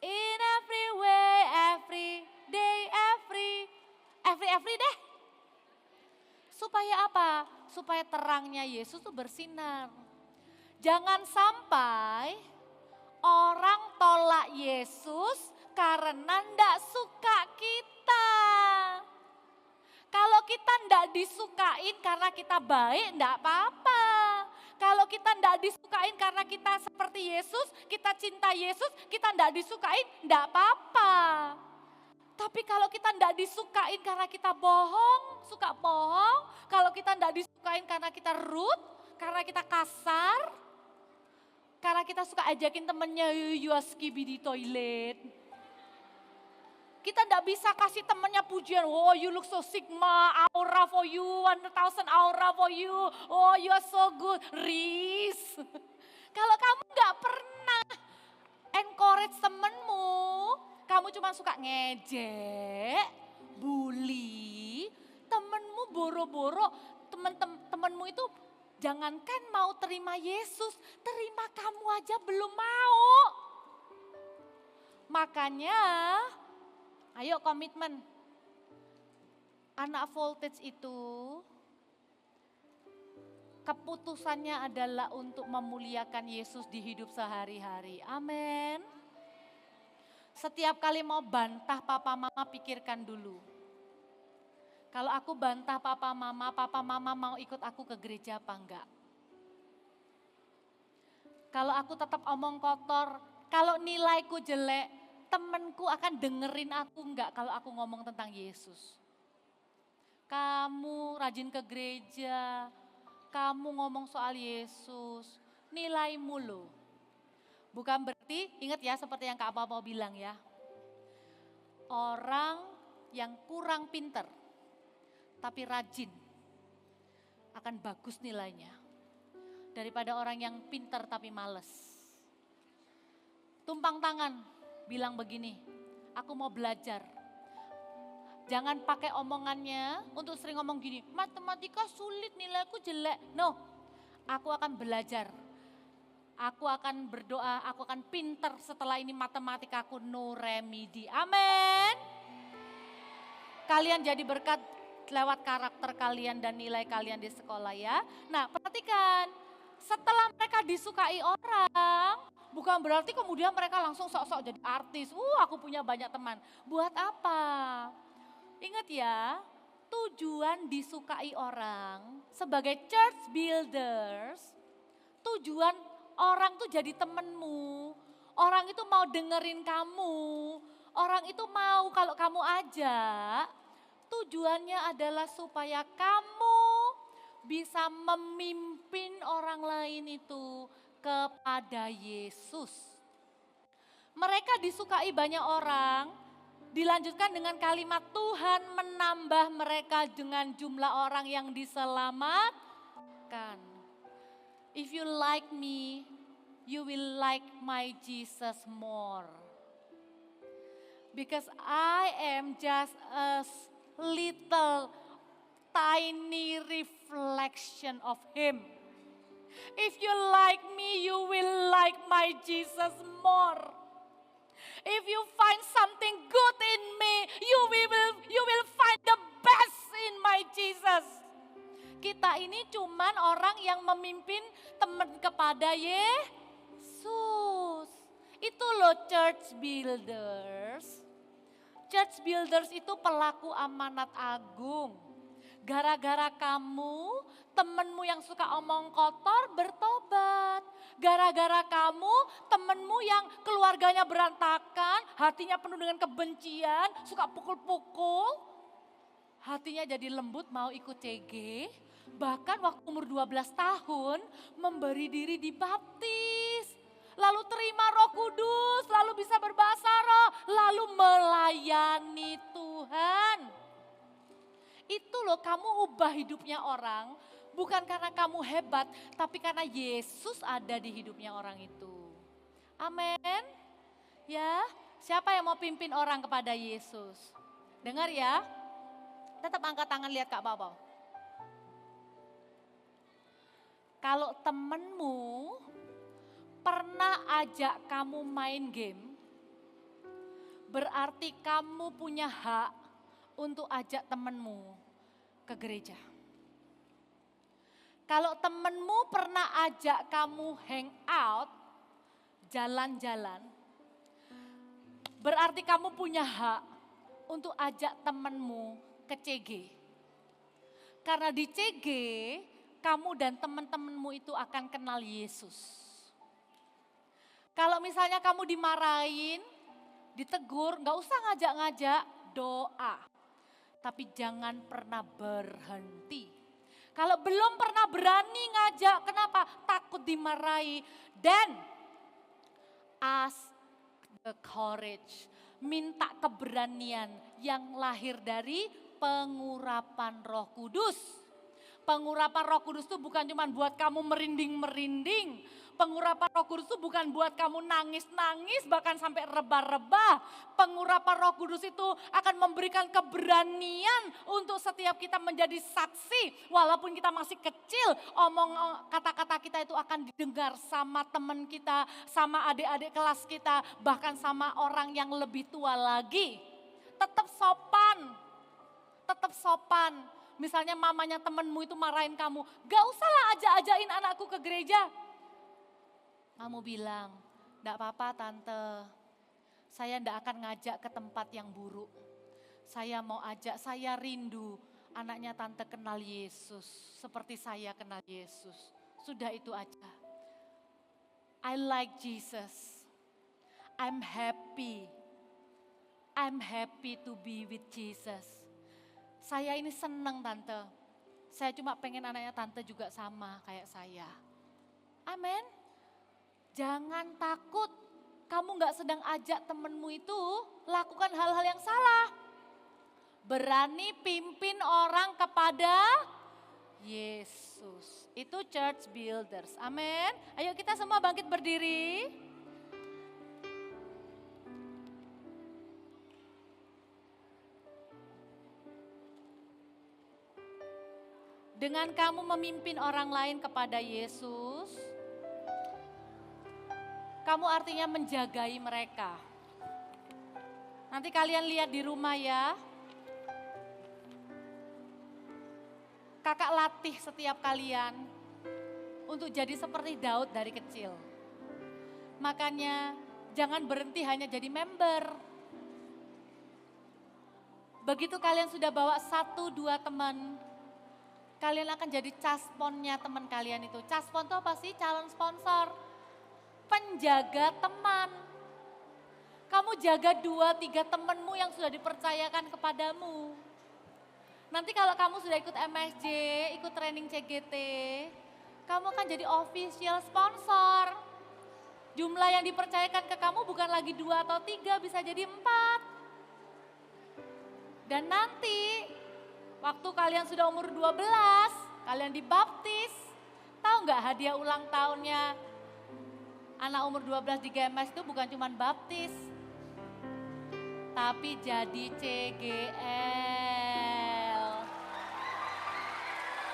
In every way, every day, every deh. Supaya apa? Supaya terangnya Yesus tuh bersinar. Jangan sampai orang tolak Yesus karena ndak suka kita. Kalau kita ndak disukain karena kita baik, ndak apa-apa. Kalau kita ndak disukain karena kita seperti Yesus, kita cinta Yesus, kita ndak disukain, ndak apa-apa. Tapi kalau kita ndak disukain karena kita bohong, suka bohong. Kalau kita ndak disukain karena kita rude, karena kita kasar. Karena kita suka ajakin temennya, you skibi di toilet. Kita ndak bisa kasih temennya pujian, oh you look so sigma, aura for you, 100,000 aura for you, oh you are so good, Riz. Kalau kamu nggak pernah encourage temenmu, kamu cuma suka ngejek, bully, temenmu boro-boro, temenmu itu jangankan mau terima Yesus, terima kamu aja belum mau. Makanya, ayo komitmen. Anak Voltage itu keputusannya adalah untuk memuliakan Yesus di hidup sehari-hari. Amin. Setiap kali mau bantah papa mama pikirkan dulu. Kalau aku bantah papa mama mau ikut aku ke gereja apa enggak? Kalau aku tetap omong kotor, kalau nilaiku jelek, temenku akan dengerin aku enggak kalau aku ngomong tentang Yesus? Kamu rajin ke gereja, kamu ngomong soal Yesus, nilaimu loh. Bukan berarti, ingat ya seperti yang Kak Papa bilang ya. Orang yang kurang pinter, tapi rajin, akan bagus nilainya. Daripada orang yang pinter tapi males. Tumpang tangan, bilang begini, aku mau belajar. Jangan pakai omongannya untuk sering ngomong gini, matematika sulit nilaiku jelek. No, aku akan belajar. Aku akan berdoa, aku akan pinter setelah ini matematikaku no remedi. Amin. Kalian jadi berkat lewat karakter kalian dan nilai kalian di sekolah ya. Nah perhatikan, setelah mereka disukai orang, bukan berarti kemudian mereka langsung sok-sok jadi artis. Aku punya banyak teman. Buat apa? Ingat ya, tujuan disukai orang sebagai church builders, tujuan orang tuh jadi temenmu, orang itu mau dengerin kamu, orang itu mau kalau kamu ajak, tujuannya adalah supaya kamu bisa memimpin orang lain itu kepada Yesus. Mereka disukai banyak orang, dilanjutkan dengan kalimat Tuhan menambah mereka dengan jumlah orang yang diselamatkan. If you like me, you will like my Jesus more. Because I am just a little tiny reflection of him. If you like me, you will like my Jesus more. If you find something good in me, you will find kita ini cuman orang yang memimpin teman kepada Yesus. Itu loh church builders. Church builders itu pelaku amanat agung. Gara-gara kamu, temenmu yang suka omong kotor bertobat. Gara-gara kamu, temenmu yang keluarganya berantakan, hatinya penuh dengan kebencian, suka pukul-pukul. Hatinya jadi lembut mau ikut CG. Bahkan waktu umur 12 tahun memberi diri dibaptis. Lalu terima Roh Kudus, lalu bisa berbahasa roh, lalu melayani Tuhan. Itu loh kamu ubah hidupnya orang, bukan karena kamu hebat, tapi karena Yesus ada di hidupnya orang itu. Amin. Ya, siapa yang mau pimpin orang kepada Yesus? Dengar ya, tetap angkat tangan lihat Kak Papa. Kalau temenmu pernah ajak kamu main game, berarti kamu punya hak untuk ajak temenmu ke gereja. Kalau temenmu pernah ajak kamu hang out, jalan-jalan, berarti kamu punya hak untuk ajak temenmu ke CG. Karena di CG, kamu dan teman-temanmu itu akan kenal Yesus. Kalau misalnya kamu dimarahin, ditegur, gak usah ngajak-ngajak, doa. Tapi jangan pernah berhenti. Kalau belum pernah berani ngajak, kenapa? Takut dimarahi. Dan ask the courage, minta keberanian yang lahir dari pengurapan Roh Kudus. Pengurapan Roh Kudus itu bukan cuma buat kamu merinding-merinding. Pengurapan Roh Kudus itu bukan buat kamu nangis-nangis bahkan sampai rebah-rebah. Pengurapan Roh Kudus itu akan memberikan keberanian untuk setiap kita menjadi saksi. Walaupun kita masih kecil, kata-kata kita itu akan didengar sama teman kita, sama adik-adik kelas kita, bahkan sama orang yang lebih tua lagi. Tetap sopan, tetap sopan. Misalnya mamanya temenmu itu marahin kamu, gak usahlah ajak-ajakin anakku ke gereja. Kamu bilang, gak apa-apa tante, saya gak akan ngajak ke tempat yang buruk. Saya mau ajak, saya rindu anaknya tante kenal Yesus, seperti saya kenal Yesus. Sudah itu aja. I like Jesus, I'm happy to be with Jesus. Saya ini senang tante, saya cuma pengen anaknya tante juga sama kayak saya. Amin. Jangan takut, kamu gak sedang ajak temenmu itu lakukan hal-hal yang salah. Berani pimpin orang kepada Yesus. Itu church builders, amin. Ayo kita semua bangkit berdiri. Dengan kamu memimpin orang lain kepada Yesus, kamu artinya menjagai mereka. Nanti kalian lihat di rumah ya. Kakak latih setiap kalian untuk jadi seperti Daud dari kecil. Makanya jangan berhenti hanya jadi member. Begitu kalian sudah bawa 1-2 teman, kalian akan jadi casponnya teman kalian itu. Caspon itu apa sih? Calon sponsor. Penjaga teman. Kamu jaga 2-3 temanmu yang sudah dipercayakan kepadamu. Nanti kalau kamu sudah ikut MSJ, ikut training CGT, kamu akan jadi official sponsor. Jumlah yang dipercayakan ke kamu bukan lagi 2 atau 3, bisa jadi 4. Dan nanti waktu kalian sudah umur 12, kalian dibaptis. Tahu nggak hadiah ulang tahunnya anak umur 12 di GMS itu bukan cuma baptis, tapi jadi CGL.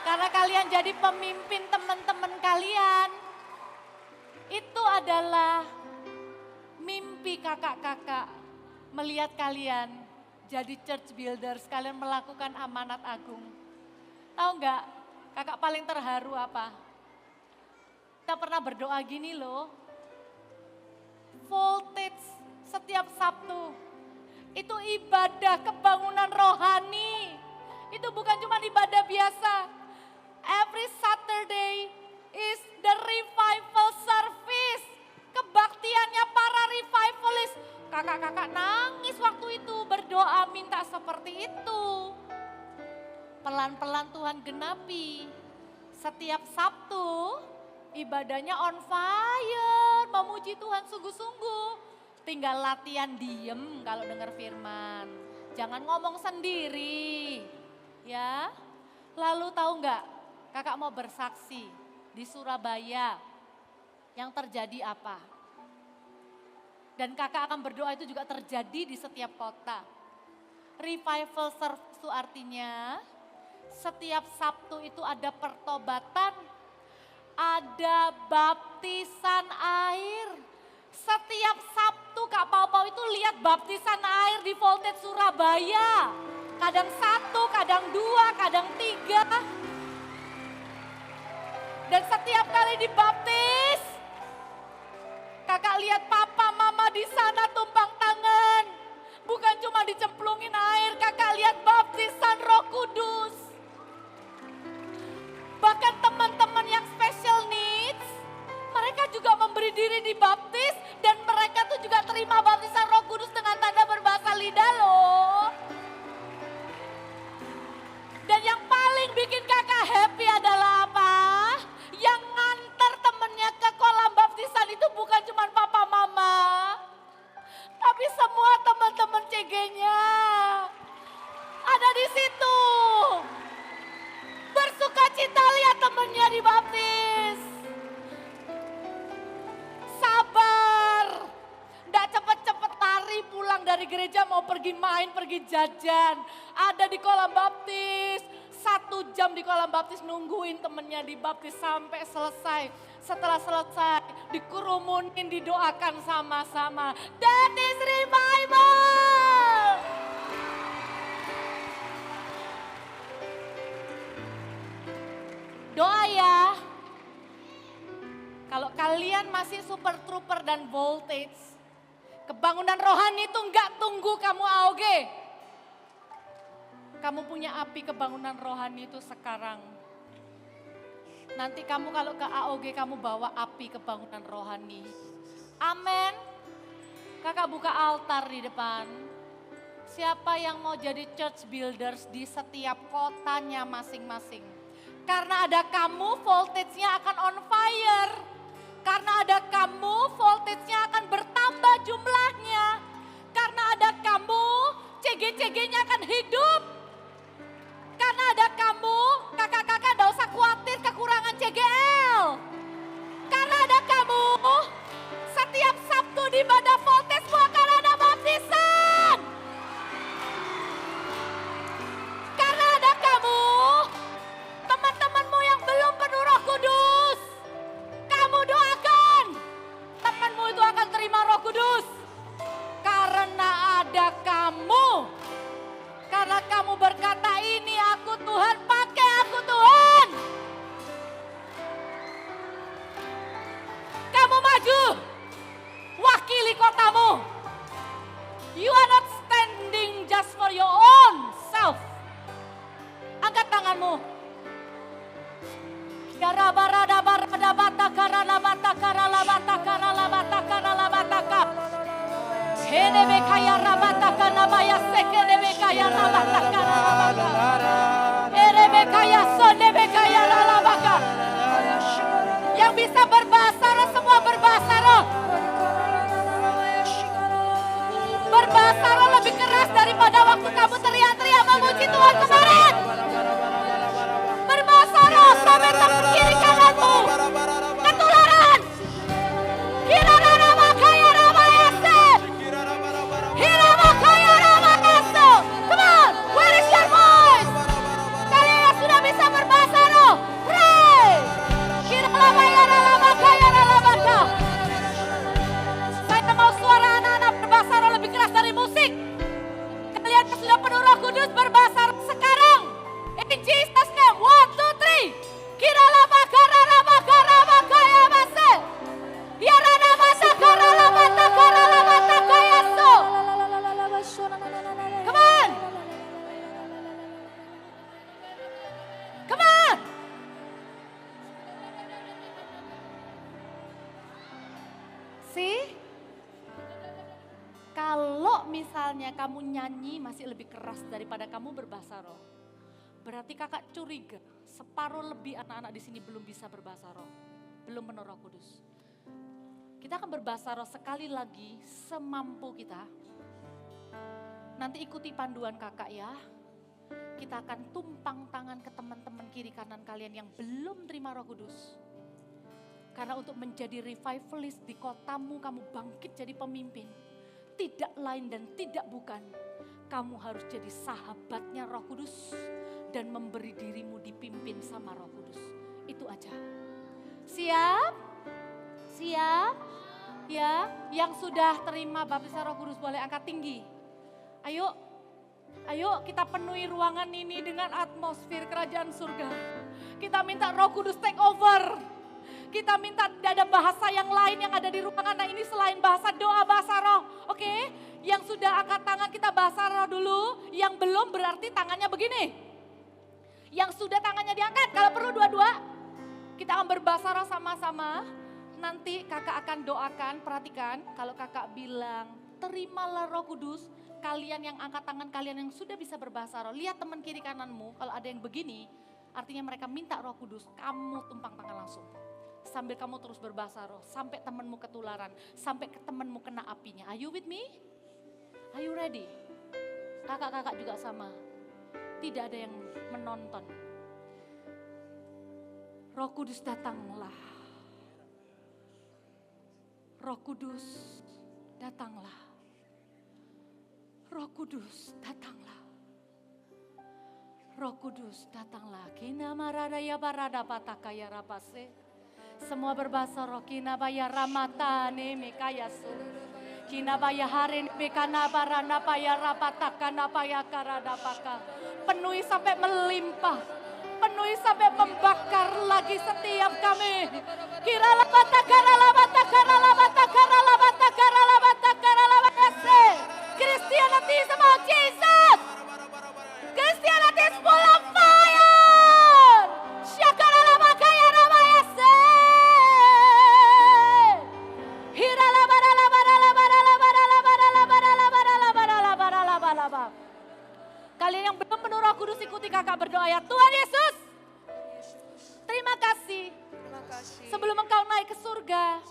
Karena kalian jadi pemimpin teman-teman kalian. Itu adalah mimpi kakak-kakak melihat kalian jadi church builders, kalian melakukan amanat agung. Tahu nggak? Kakak paling terharu apa? Kita pernah berdoa gini loh. Voltage setiap Sabtu. Itu ibadah kebangunan rohani. Itu bukan cuma ibadah biasa. Every Saturday is the revival service. Kebaktiannya para revivalist. Kakak-kakak nangis waktu itu berdoa minta seperti itu. Pelan-pelan Tuhan genapi. Setiap Sabtu ibadahnya on fire. Memuji Tuhan sungguh-sungguh. Tinggal latihan diem kalau dengar firman. Jangan ngomong sendiri. Ya. Lalu tahu nggak? Kakak mau bersaksi di Surabaya. Yang terjadi apa? Dan kakak akan berdoa itu juga terjadi di setiap kota. Revival service itu artinya setiap Sabtu itu ada pertobatan, ada baptisan air. Setiap Sabtu Kak Pau-Pau itu lihat baptisan air di Voltage Surabaya. Kadang 1, kadang 2, kadang 3. Dan setiap kali dibaptis, kakak lihat papa mama di sana tumpang tangan. Bukan cuma dicemplungin air, kakak lihat baptisan Roh Kudus. Bahkan teman-teman yang special needs, mereka juga memberi diri dibaptis dan mereka tuh juga terima baptisan Roh Kudus dengan tanda berbahasa lidah loh. Dan yang paling bikin kakak happy adalah apa? Yang nganter temennya ke kolam baptisan itu bukan cuma papa mama, tapi semua teman-teman CG-nya ada di situ. Bersuka cita lihat temennya dibaptis. Sabar, nggak cepet-cepet lari pulang dari gereja mau pergi main, pergi jajan. Ada di kolam baptis. 1 jam di kolam baptis nungguin temennya dibaptis sampai selesai. Setelah selesai dikerumunin didoakan sama-sama. That is revival. Doa ya. Kalau kalian masih super trooper dan voltage, kebangunan rohani itu enggak tunggu kamu AOG. Kamu punya api kebangunan rohani itu sekarang. Nanti kamu kalau ke AOG kamu bawa api kebangunan rohani. Amin. Kakak buka altar di depan. Siapa yang mau jadi church builders di setiap kotanya masing-masing. Karena ada kamu voltage-nya akan on fire. Karena ada kamu voltage-nya akan bertambah jumlahnya. Karena ada kamu CG-CG-nya akan hidup. Karena ada kamu, kakak-kakak gak usah khawatir kekurangan CGL. Karena ada kamu, setiap Sabtu di ibadah Voltage akan ada baptisan. Karena ada kamu, teman-temanmu yang belum penuh Roh Kudus. Kamu doakan, temanmu itu akan terima Roh Kudus. Karena ada kamu. Karena kamu berkata ini aku Tuhan, pakai aku Tuhan. Kamu maju, wakili kotamu. You are not standing just for your own self. Angkat tanganmu. Henebe kaya rabataka namaya sekene kaya rabataka rabata. misalnya kamu nyanyi masih lebih keras daripada kamu berbahasa roh, berarti kakak curiga separuh lebih anak-anak di sini belum bisa berbahasa roh, belum penuh Roh Kudus. Kita akan berbahasa roh sekali lagi semampu kita. Nanti ikuti panduan kakak ya. Kita akan tumpang tangan ke teman-teman kiri kanan kalian yang belum terima Roh Kudus. Karena untuk menjadi revivalist di kotamu, kamu bangkit jadi pemimpin. Tidak lain dan tidak bukan, kamu harus jadi sahabatnya Roh Kudus dan memberi dirimu dipimpin sama Roh Kudus. Itu aja. Siap? Siap? Ya, yang sudah terima baptisan Roh Kudus boleh angkat tinggi. Ayo kita penuhi ruangan ini dengan atmosfer kerajaan surga. Kita minta Roh Kudus take over. Kita minta tidak ada bahasa yang lain yang ada di ruangan ini selain bahasa doa, bahasa roh. Oke, yang sudah angkat tangan kita bahasa roh dulu. Yang belum berarti tangannya begini. Yang sudah tangannya diangkat, kalau perlu dua-dua. Kita akan berbahasa roh sama-sama. Nanti kakak akan doakan, perhatikan. Kalau kakak bilang, terimalah Roh Kudus. Kalian yang angkat tangan, kalian yang sudah bisa berbahasa roh. Lihat teman kiri kananmu, kalau ada yang begini, artinya mereka minta Roh Kudus. Kamu tumpang tangan langsung. Sambil kamu terus berbahasa roh, sampai temanmu ketularan, sampai ke temanmu kena apinya. Are you with me? Are you ready? Kakak-kakak juga sama. Tidak ada yang menonton. Roh Kudus datanglah. Roh Kudus datanglah. Roh Kudus datanglah. Roh Kudus datanglah. Kina marada ya barada patakaya rapase. Semua berbahasa roh. Kina baya ramata ne mekayasu. Kina baya harin bekana barana paya rapatakana paya karada paka. Penuhi sampai melimpah. Penuhi sampai membakar lagi setiap kami. Kira labata kara labata kara labata kara labata kara labata kara labata se. Christianity is about Jesus. Christianity is full of fire. Shakara labaka ya rabaya se. Hira labara labara labara labara labara labara labara labara labara labara labara. Kalian yang belum penuh Roh Kudus ikuti kakak berdoa ya. Tuhan Yesus, terima kasih. Sebelum engkau naik ke surga,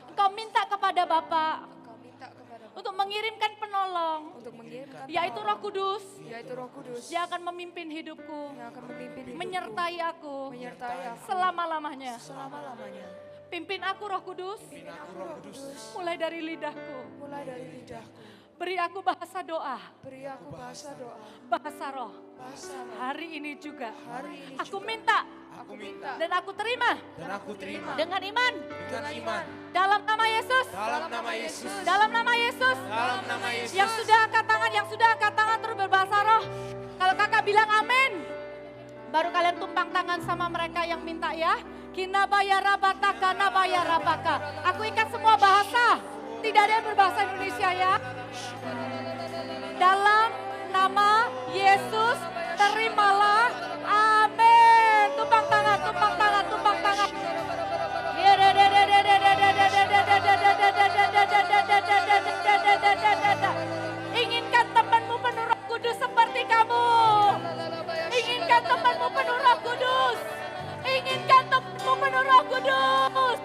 engkau minta kepada Bapa untuk mengirimkan penolong, yaitu Roh Kudus, yang akan memimpin hidupku, menyertai aku, selama-lamanya. Pimpin aku Roh Kudus, mulai dari lidahku. Beri aku bahasa doa, bahasa roh. Hari ini juga, aku minta dan aku terima dengan iman. Dalam nama Yesus. Dalam nama Yesus. Yang sudah angkat tangan terus berbahasa roh. Kalau kakak bilang amin, baru kalian tumpang tangan sama mereka yang minta ya. Kinabaya rabata kanabaya rabaka. Aku ikat semua bahasa. Tidak ada yang berbahasa Indonesia ya. Dalam nama Yesus terimalah. Amin. Tumpang tangan, tumpang tangan, tumpang tangan. Inginkan temanmu penuh Roh Kudus seperti kamu. Inginkan temanmu penuh Roh Kudus. Inginkan temanmu penuh Roh Kudus.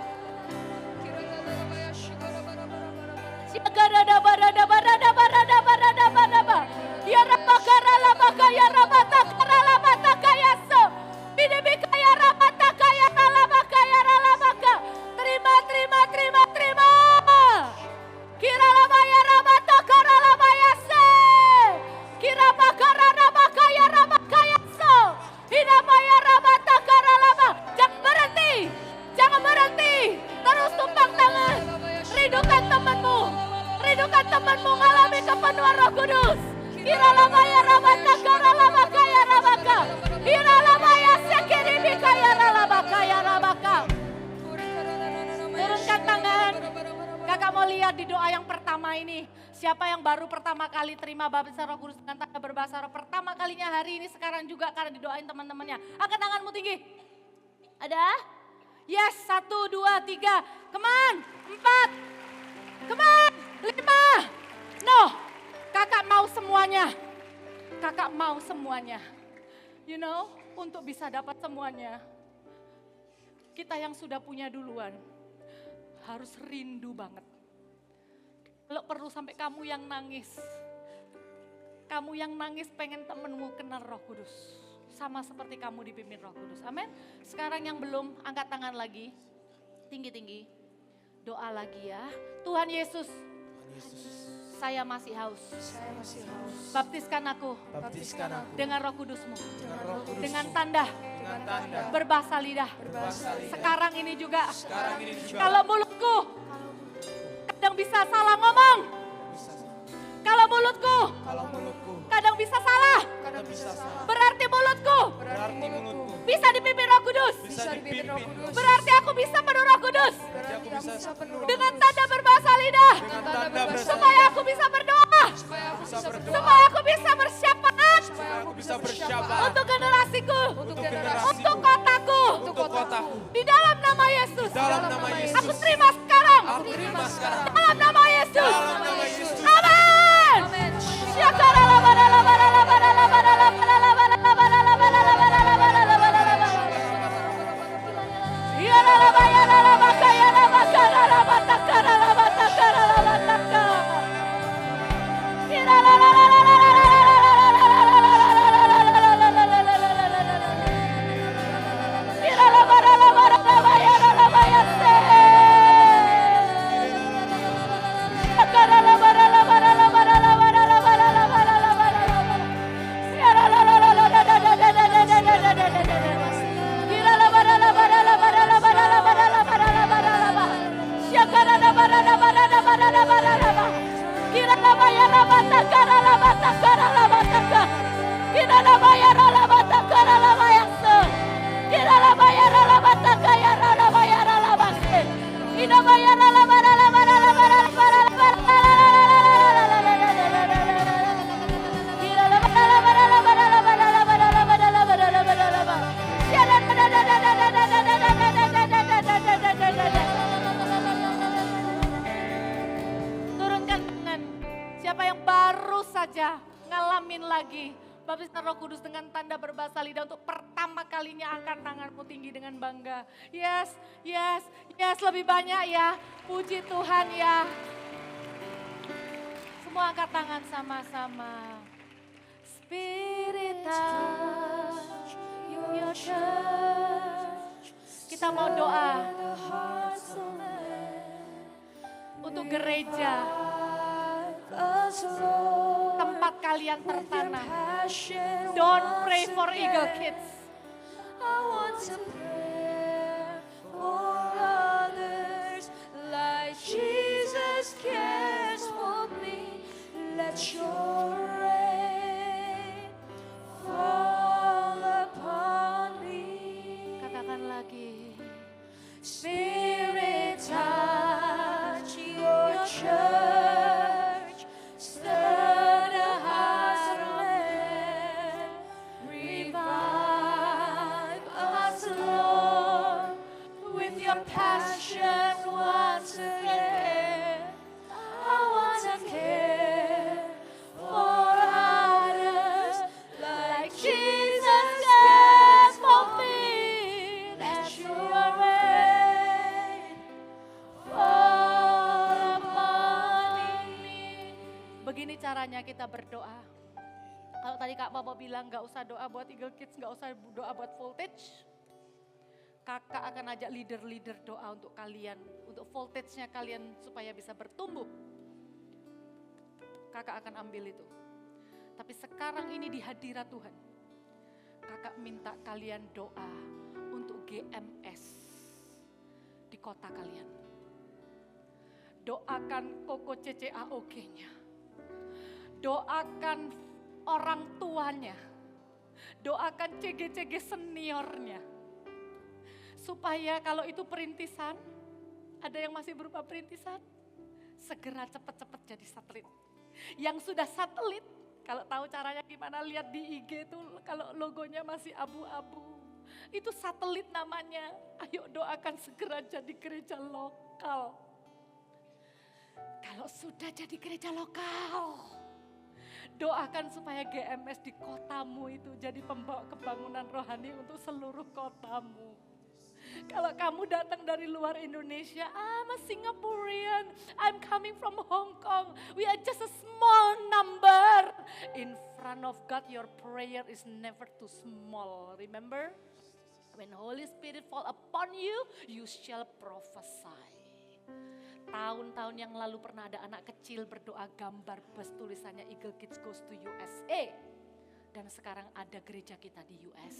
Barada barada barada barada barada barada. Ya rabaka rabaka ya rabata rabata kaya so. Bidebika ya rabata kaya rabaka ya rabaka. Terima. Kira rabaya rabata kara rabaya se. Kira bakara rabaka ya rabaka ya so. Hidabaya rabata kara rabaka. Jangan berhenti. Terus tumpang tangan. Rindukan temanmu. Rindukan temanmu mengalami kepenuhan Roh Kudus. Iralamaya rabata karalamaka ya rabaka. Iralamaya sekiribika ya rabaka ya rabaka. Turunkan tangan. Kakak mau lihat di doa yang pertama ini. Siapa yang baru pertama kali terima baptisan Roh Kudus dengan tanda berbahasa roh. Pertama kalinya hari ini sekarang juga karena didoain teman-temannya. Angkat tanganmu tinggi. Ada? Yes, 1, 2, 3. Come on. 4. Come on. 5. No. Kakak mau semuanya. Kakak mau semuanya. You know, untuk bisa dapat semuanya, kita yang sudah punya duluan harus rindu banget. Kalau perlu sampai kamu yang nangis. Kamu yang nangis pengen temenmu kenal Roh Kudus. Sama seperti kamu dipimpin Roh Kudus. Amin. Sekarang yang belum, angkat tangan lagi. Tinggi-tinggi. Doa lagi ya. Tuhan Yesus. Saya masih haus. Baptiskan aku. Dengan Roh Kudus-Mu. Dengan tanda. Berbahasa lidah. Sekarang ini juga. Kalau mulutku kadang bisa salah ngomong. Kalau mulutku kadang bisa salah. Berarti mulutku bisa dipimpin Roh Kudus. Berarti aku bisa penuh Roh Kudus. Dengan tanda berbahasa lidah. Supaya aku bisa berdoa. Supaya aku bisa bersyafaat. Untuk generasiku. Untuk kotaku. Di dalam nama Yesus. Aku terima sekarang. Dalam nama Yesus. Amin. Turunkan tangan. Siapa yang baru saja ngalamin lagi baptisan Roh Kudus dengan tanda berbahasa lidah untuk pertama kalinya, angkat tanganmu tinggi dengan bangga. Yes, yes, yes, lebih banyak ya. Puji Tuhan ya. Semua angkat tangan sama-sama. Spirit touch your church. Kita mau doa untuk gereja. Tempat kalian tertanam. Don't pray for Eagle Kids. I want to pray for others like Jesus cares for me. Let your rain fall upon me. Katakan lagi. Spirit touch your church. Stir the hearts of men. Revive us, Lord, with your passion once again. I want to care for others like Jesus cares for me. Let your rain fall upon me. Begini caranya kita berdoa. Kalau tadi Kak Papa bilang gak usah doa buat Eagle Kids, gak usah doa buat Voltage. Kakak akan ajak leader-leader doa untuk kalian, untuk voltage-nya kalian supaya bisa bertumbuh. Kakak akan ambil itu. Tapi sekarang ini di hadirat Tuhan, kakak minta kalian doa untuk GMS di kota kalian. Doakan Koko CCAOG-nya. Doakan orang tuanya. Doakan CG-CG seniornya. Supaya kalau itu perintisan, ada yang masih berupa perintisan, segera cepat-cepat jadi satelit. Yang sudah satelit, kalau tahu caranya gimana, lihat di IG itu kalau logonya masih abu-abu. Itu satelit namanya. Ayo doakan segera jadi gereja lokal. Kalau sudah jadi gereja lokal, Doakan supaya GMS di kotamu itu jadi pembawa kebangunan rohani untuk seluruh kotamu. Kalau kamu datang dari luar Indonesia, I'm a Singaporean, I'm coming from Hong Kong. We are just a small number. In front of God, your prayer is never too small. Remember? When Holy Spirit fall upon you, you shall prophesy. Tahun-tahun yang lalu pernah ada anak kecil berdoa gambar bus tulisannya Eagle Kids Goes to USA. Dan sekarang ada gereja kita di US.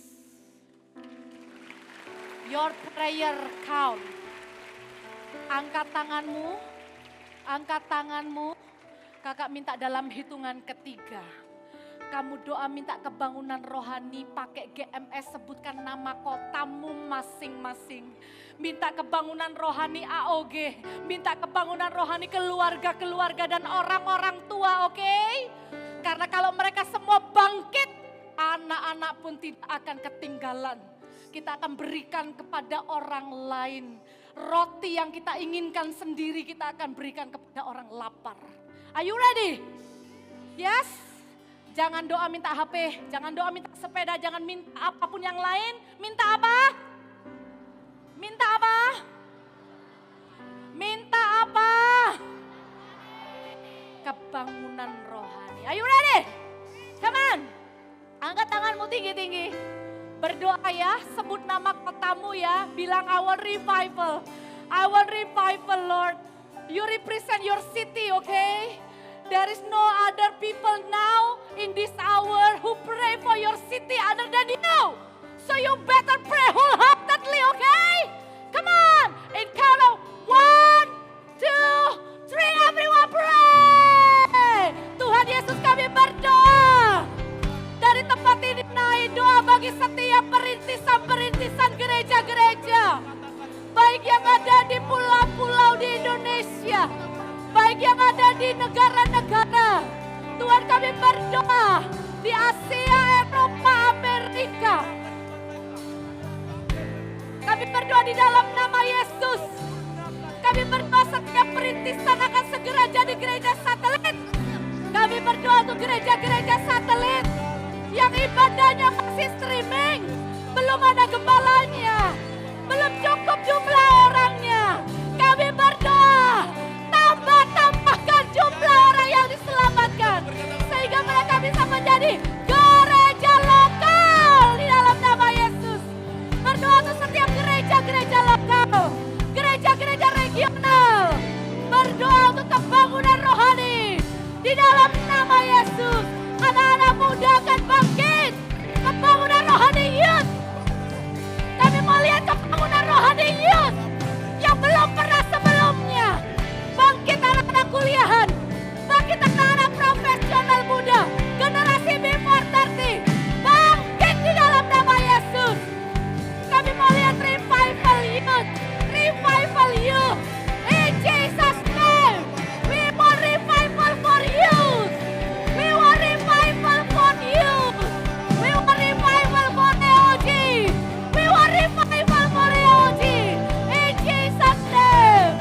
Your prayer count. Angkat tanganmu. Kakak minta dalam hitungan ketiga. Kamu doa minta kebangunan rohani pakai GMS, sebutkan nama kotamu masing-masing. Minta kebangunan rohani AOG, minta kebangunan rohani keluarga-keluarga dan orang-orang tua, oke? Karena kalau mereka semua bangkit, anak-anak pun tidak akan ketinggalan. Kita akan berikan kepada orang lain. Roti yang kita inginkan sendiri kita akan berikan kepada orang lapar. Are you ready? Yes? Jangan doa minta HP, jangan doa minta sepeda, jangan minta apapun yang lain. Minta apa? Minta apa? Minta apa? Kebangunan rohani. Are you ready? Come on. Angkat tanganmu tinggi-tinggi. Berdoa ya, sebut nama kotamu ya. Bilang I want revival. I want revival, Lord. You represent your city, okay? There is no other people now in this hour who pray for your city other than you. So you better pray wholeheartedly, okay? Come on, in count of 1, 2, 3, everyone pray. Tuhan Yesus, kami berdoa. Dari tempat ini naik doa bagi setiap perintisan-perintisan gereja-gereja. Baik yang ada di pulau-pulau di Indonesia. Baik yang ada di negara-negara. Tuhan, kami berdoa di Asia, Eropa, Amerika. Kami berdoa di dalam nama Yesus. Kami berdoa setiap perintisan akan segera jadi gereja satelit. Kami berdoa untuk gereja-gereja satelit yang ibadahnya masih streaming. Belum ada gembalanya. Belum cukup jumlah orangnya. Kami berdoa. Tambahkan jumlah orang yang diselamatkan. Sehingga mereka bisa menjadi gereja lokal di dalam nama Yesus. Berdoa untuk setiap gereja-gereja lokal. Gereja-gereja regional. Berdoa untuk kebangunan rohani. Di dalam nama Yesus. Anak-anak muda akan bangkit. Kebangunan rohani youth. Kami mau lihat kebangunan rohani youth. Yang belum pernah sebelumnya. Bangkit anak-anak kuliahan, bangkit anak-anak profesional muda, generasi before 30, bangkit di dalam nama Yesus. Kami mau lihat revival youth, in Jesus name. We want revival for youth, we want revival for youth, we want revival for EOG, we want revival for EOG, in Jesus name.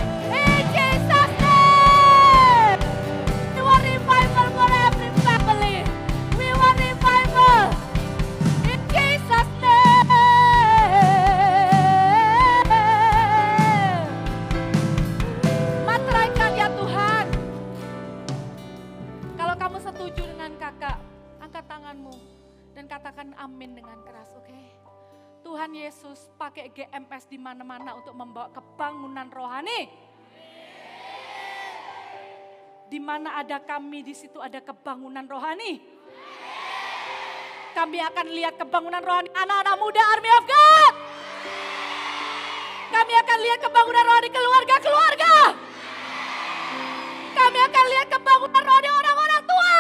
Dan katakan amin dengan keras, oke? Tuhan Yesus pakai GMS di mana-mana untuk membawa kebangunan rohani. Di mana ada kami, di situ ada kebangunan rohani. Kami akan lihat kebangunan rohani anak-anak muda Army of God. Kami akan lihat kebangunan rohani keluarga-keluarga. Kami akan lihat kebangunan rohani orang-orang tua.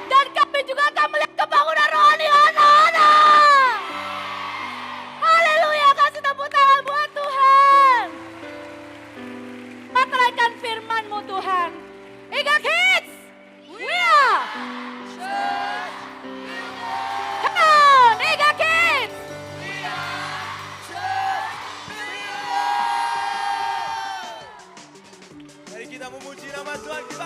Dan kami juga akan melihat kebangunan rohani anak-anak. Haleluya, kasih tepuk tangan buat Tuhan. Materaikan firman-Mu Tuhan. Eagle Kids, we are. Come on, Eagle Kids. Mari kita memuji nama Tuhan kita.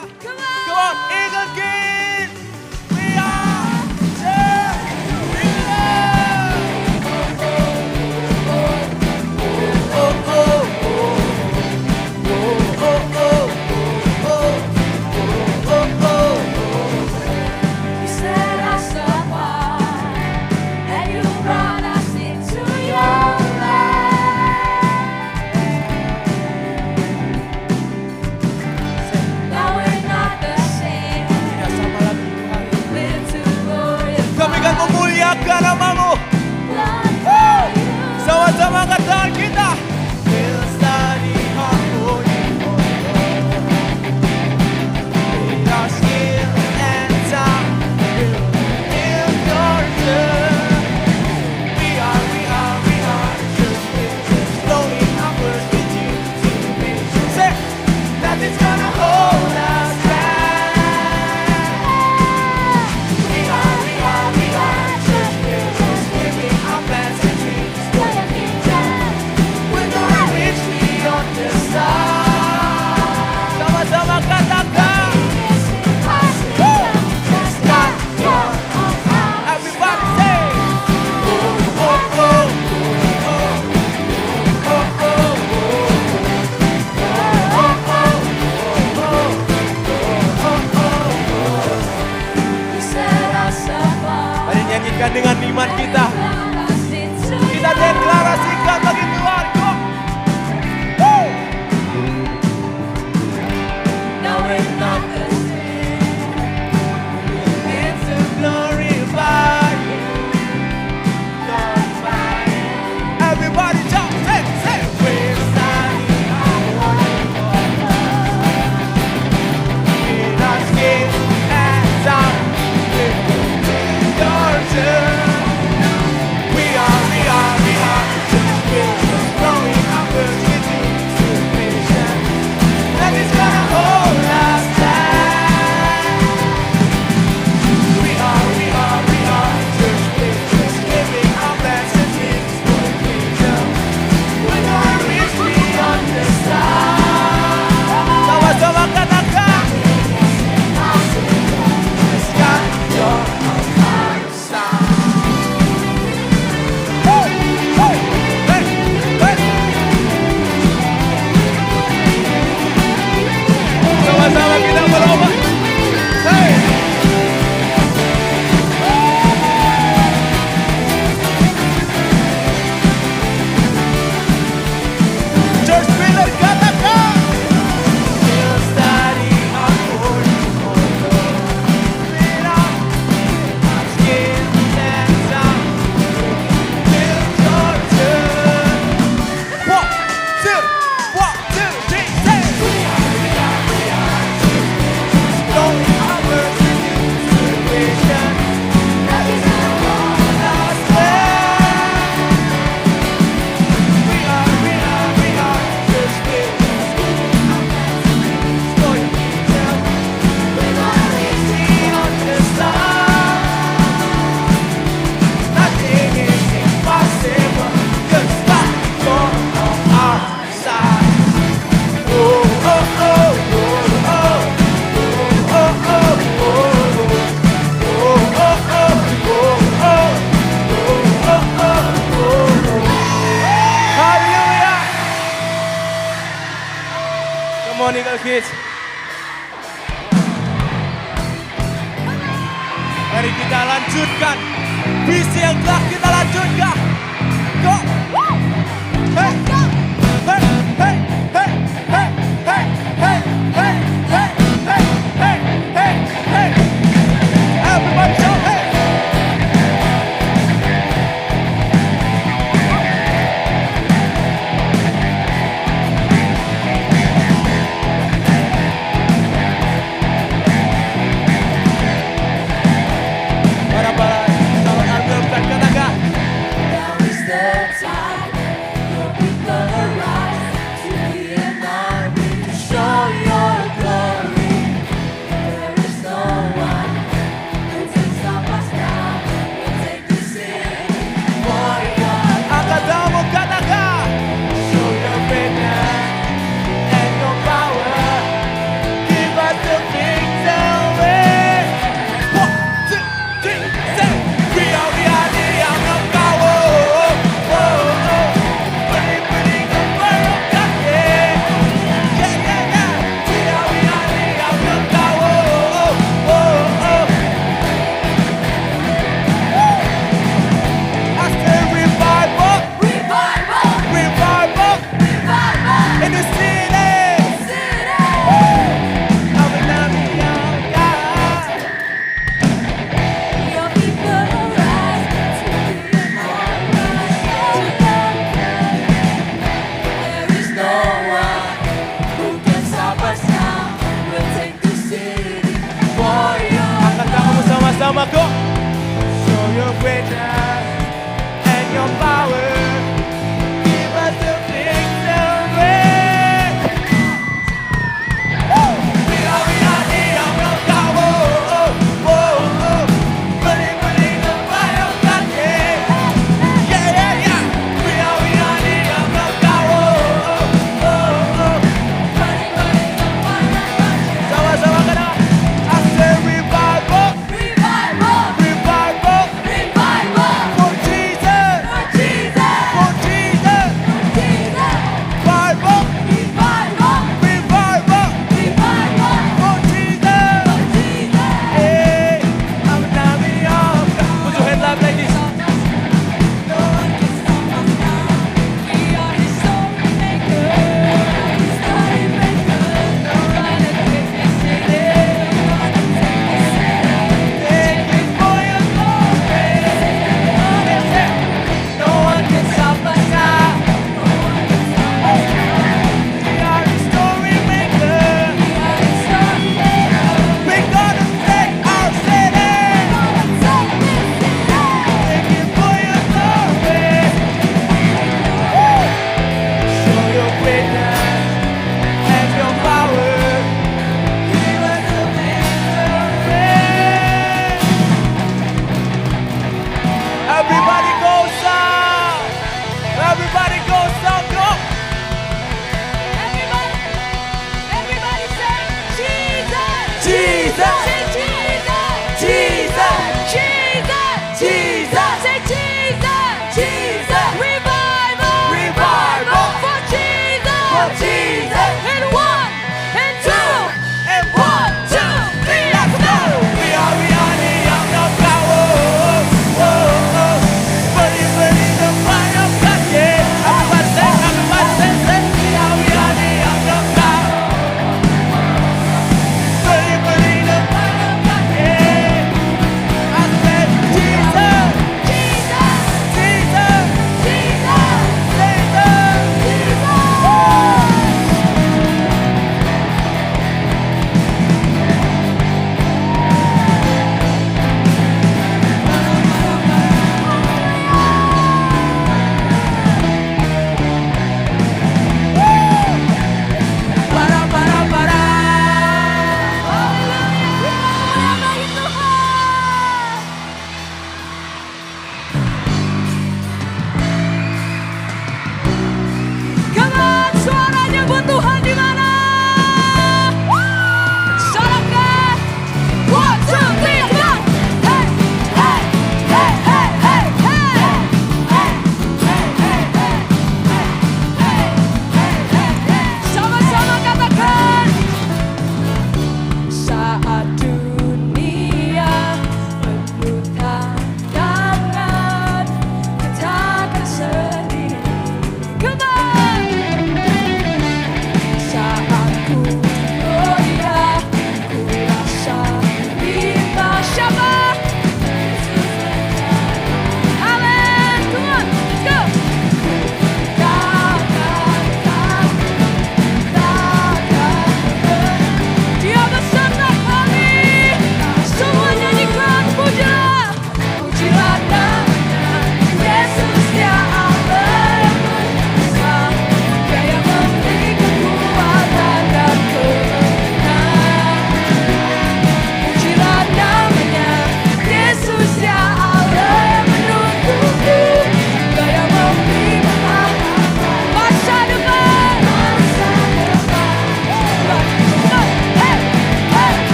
iman kita. We'll study hard for you, with our skill and time, we'll build your church. We are just flowing upwards with you to be. Say, nothing's gonna hold us back. We are just living our plans and dreams for the future. We're gonna reach beyond the stars. Sama-sama katakan. God, you're on our everybody say. Oh, oh, oh, oh, oh, oh, Mari nyanyikan dengan iman kita. Kita deklarasikan bagi Tuhan. Go. Woo. Now we're not the same. It's to glorify you. Glorify you. Everybody jump, say, say. We're standing on in our skin and time. Your turn. We are just growing upwards with anticipation. That is gonna hold us down. We are just living our plans and dreams for the kingdom. We're gonna reach beyond the stars. Sama-sama katakan. God, you're on our side. Hey, hey, hey, hey. Sama-sama kita berlomba. Hey. Church Pillar katakan. We'll study hard for you, with our skin and time. Build your church. 1, 2, 3, say. We are just going upwards with anticipation. That is our last stand. We are just living our plans and dreams for your kingdom. We're gonna reach beyond the stars. Nothing is impossible, 'cause God, you're on our side. Oh, oh, oh, oh, oh, oh, oh, oh, oh, Hallelujah. Come on, Eagle Kids. Mari kita lanjutkan visi yang telah kita lanjutkan. Go. Hey, hey, hey, hey, hey, hey, hey, hey, hey, hey, hey, hey, hey. Everybody jump, hey. Para-para, kalau ambil katakan. namaku. Show your greatness and your power. Give us the victory. We are here, kau. Oh, oh, oh. Bening-bening the fire of God, yeah. Yeah, yeah, yeah. We are here, kau. Oh, oh, oh. Bening-bening the fire of God, yeah. Sama-sama kena. I say revival. Revival.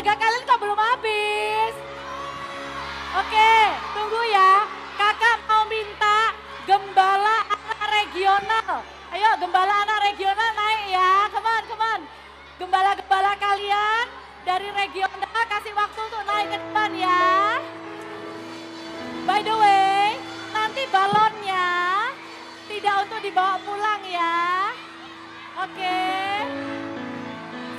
laga kalian kok belum habis? Oke, tunggu ya. Kakak mau minta gembala anak regional. Ayo gembala anak regional naik ya. Come on, come on. Gembala-gembala kalian dari regional kasih waktu untuk naik ke depan ya. By the way, nanti balonnya tidak untuk dibawa pulang ya. Oke.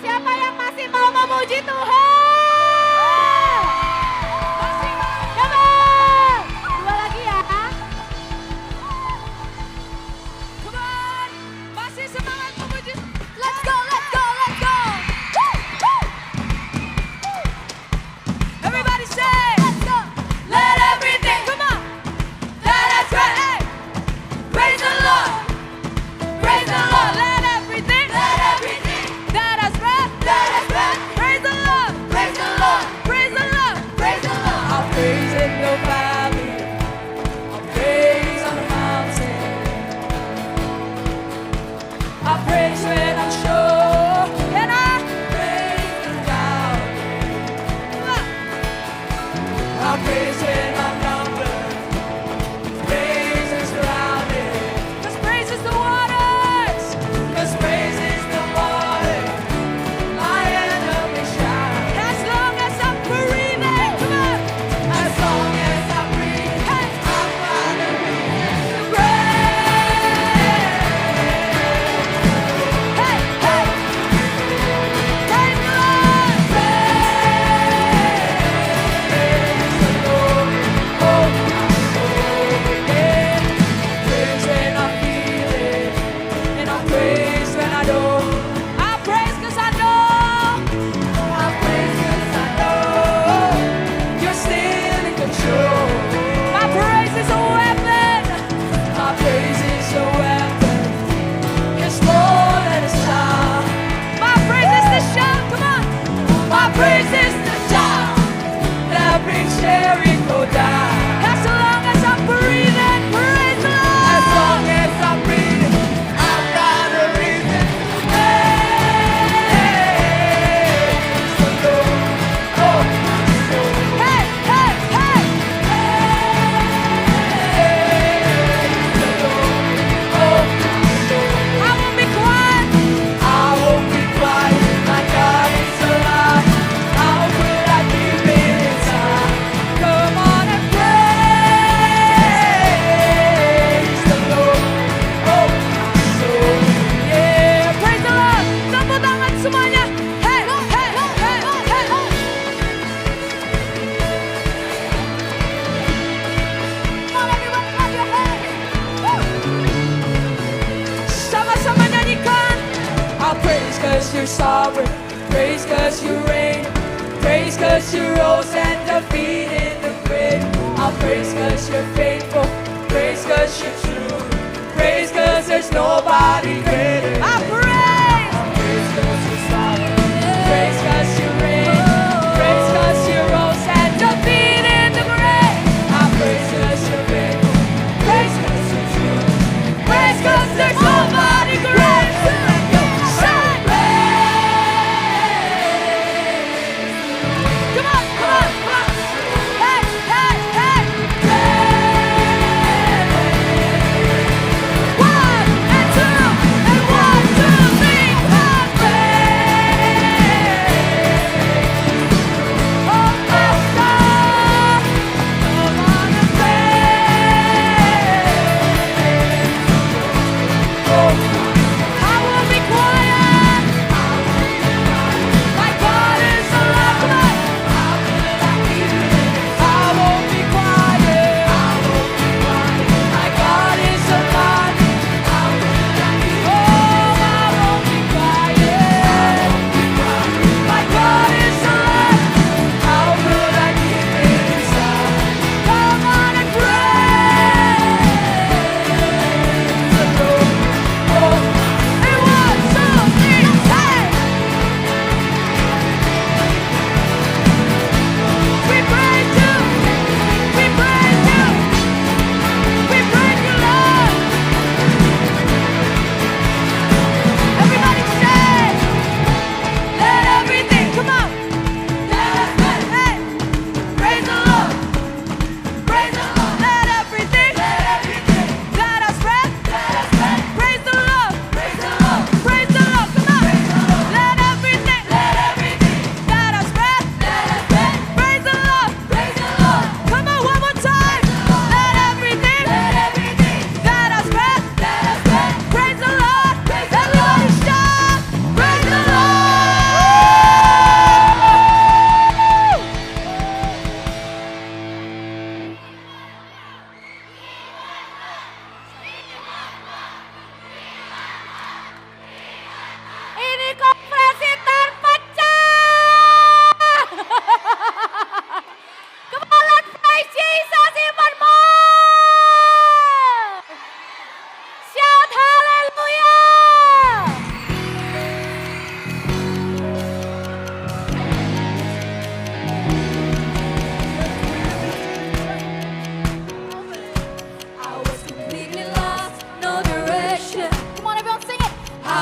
Siapa yang masih mau memuji Tuhan? Come on. Dua lagi ya. Come on. Masih semangat memuji. Let's go, let's go, let's go. Everybody say, let's go. Let everything, come on. Let us pray. Hey. Praise the Lord. Praise the Lord. Let everything that has breath. Praise the Lord. Praise the Lord. Praise the Lord. Praise the Lord. I'll praise in the valley, I'll praise on the mountain, I'll praise when I'm sure, and I praise the doubt. I'll praise when I'm numbered, praise is surrounded, 'cause praise is the waters, 'cause praise is the water, my enemy shout. As long as I'm breathing, come on. As long as I breathe, hey, I'm gonna praise. Hey, hey, praise the Lord. Praise the Lord, oh my soul, yeah. Praise when I feel it, and I praise when I don't. I praise 'cause I know. I praise 'cause I know you're still in control. My praise is a weapon. My praise is a weapon. It's more than a sound. My praise is the shout. Come on. My praise is the shout that brings Jericho down. As long as I'm breathing, praise the Lord. As long as I'm breathing, I've got a reason. Praise the Lord, oh my soul. Hey, hey, hey. Praise the Lord, oh my soul. I won't be quiet. I won't be quiet. My God is alive. How could I keep it inside? Come on and praise the Lord, oh my soul. Yeah, praise the Lord. Tepuk tangan semuanya. Hey, hey, hey, hey, hey. Come on, everyone, clap your hands. Woo. Sama-sama nyanyikan. I'll praise 'cause you're sovereign, praise 'cause you reign, praise 'cause you rose and defeated the grave. I'll praise 'cause you're faithful, praise 'cause you're true, praise 'cause there's nobody greater. I praise 'cause you're sovereign, praise 'cause you reign, praise 'cause you rose and defeated the grave. I praise 'cause you're faithful, praise 'cause you're true, praise 'cause there's nobody greater. Shout praise. Come on, come on, come on. Hey, hey, hey. Praise.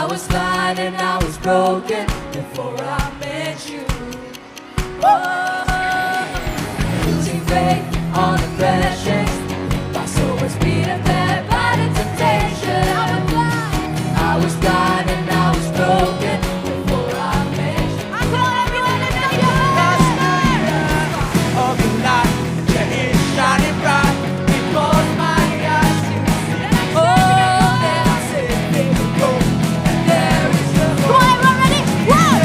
I was blind and I was broken before I met you. Losing faith on the precious. My soul was beaten back by the temptation. I was blind and I was broken before I met you. I call everyone to know your of the light that is shining bright. It caused my eyes to see. Oh, then I said, there we go. And there is the Come on, everyone, ready? 1,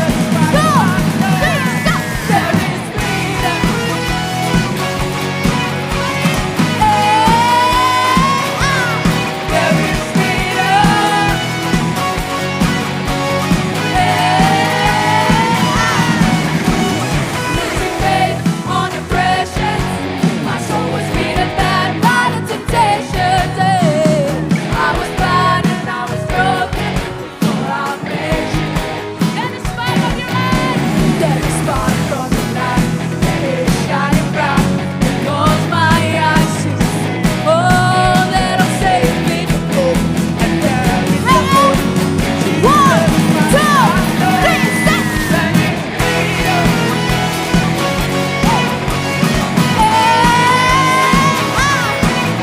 2, 3, go! there is freedom. There is freedom. Losing faith on the precious. My soul was beaten bad by the temptations. I was blind and I was broken before I met you. And in spite of your light, there is spark from the light that is shining bright. It calls my eyes to see. Oh, that will save me. And there is the hope. 1, 2, 3, set!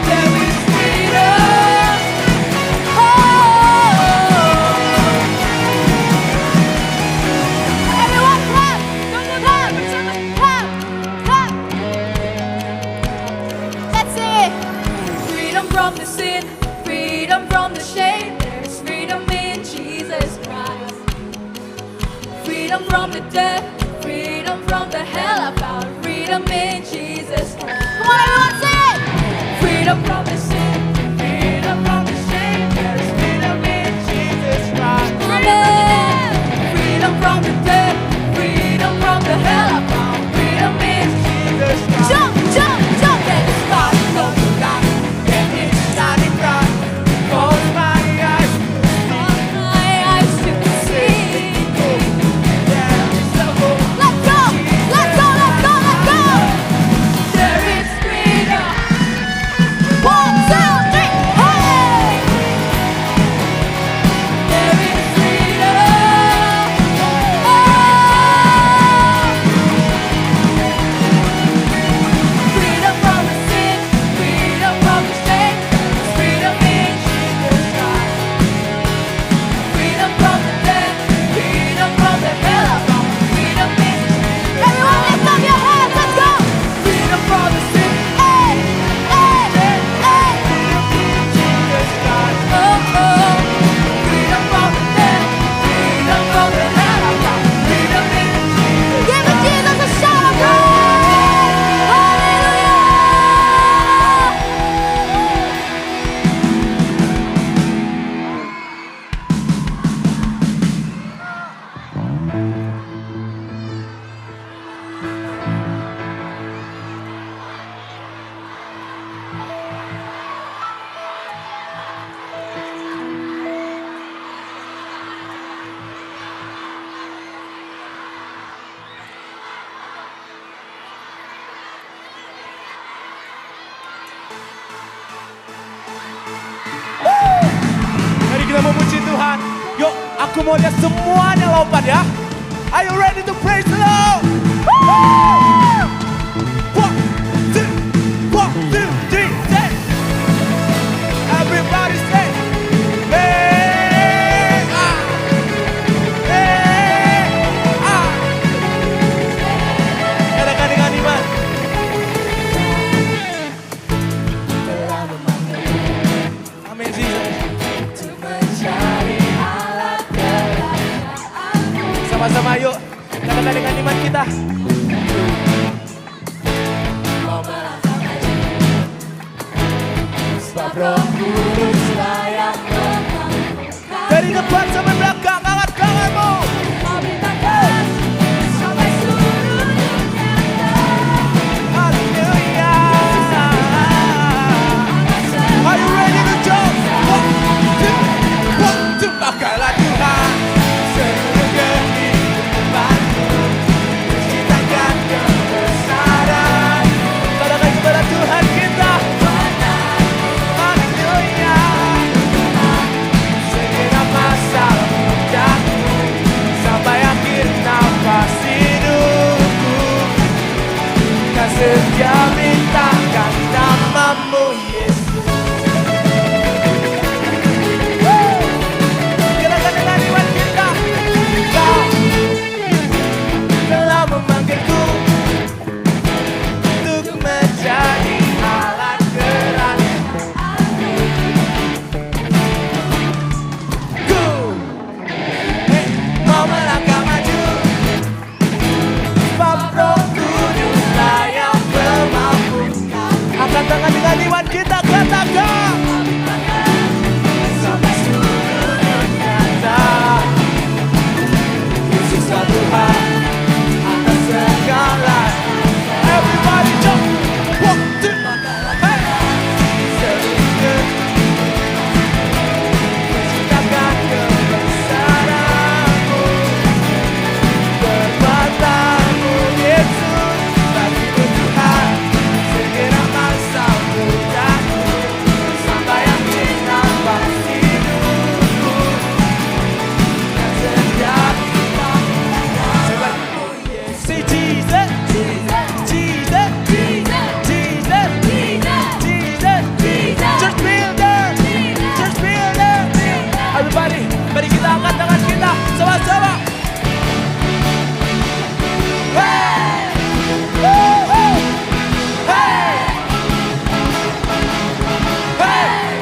There is freedom. Everyone clap! Clap! Clap! Clap! Let's sing it! Freedom from the sin, freedom from the shame. There's freedom in Jesus Christ. Freedom from the death, freedom from the hell. I found freedom in Jesus Christ. Come on, everyone, sing it! Freedom from the sin, freedom from the shame. There's freedom in Jesus Christ. Amen! Freedom from the death, freedom from the hell. I found freedom in Jesus Christ. Jump, jump, jump! There is spark from the light that is shining bright. Cause my eyes to see. There is the hope. Let's go! Let's go! Let's go! Let's go! There is freedom. 1, 2, 3, hey! There is freedom. Freedom from the sin, freedom from the shame. There's freedom in Jesus Christ. Freedom from the death, freedom from the hell. I found freedom in Jesus Christ. Everyone, lift up your hands! Let's go! Freedom from the sin, Hey! Hey! Hey! Jesus Christ. Oh, oh. Freedom from the death, freedom from the hell. I found freedom in Jesus Give Christ. Jesus a shout of praise! Hallelujah! Mari kita memuji Tuhan. Yuk, aku mau lihat semuanya lompat ya. Are you ready to praise the Lord? One, two, three, say. Everybody say. Hey, ah. Hey, ah. Katakan dengan iman. Amin, Jesus. Sama-sama yuk, katakan dengan iman kita. Sebab Roh Kudus layak Dari depan sampai belakang, angkat tanganmu. memberkati sampai seluruh dunia. Haleluya. Are you ready to jump? One, two, pakailah Tuhan. Seluruh kehidupanmu, ceritakan kebesaran. Katakan kepada Tuhan kita. Haleluya.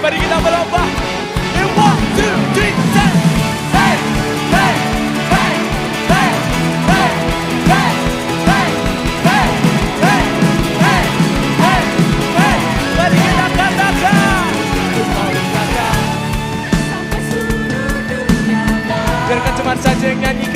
Mari kita berlomba. In 1, 2, 3, set. Hey, hey, hey, hey, hey, hey, hey, hey, hey, hey, hey, hey. Mari kita katakan. Biarkan teman saja yang nyanyi.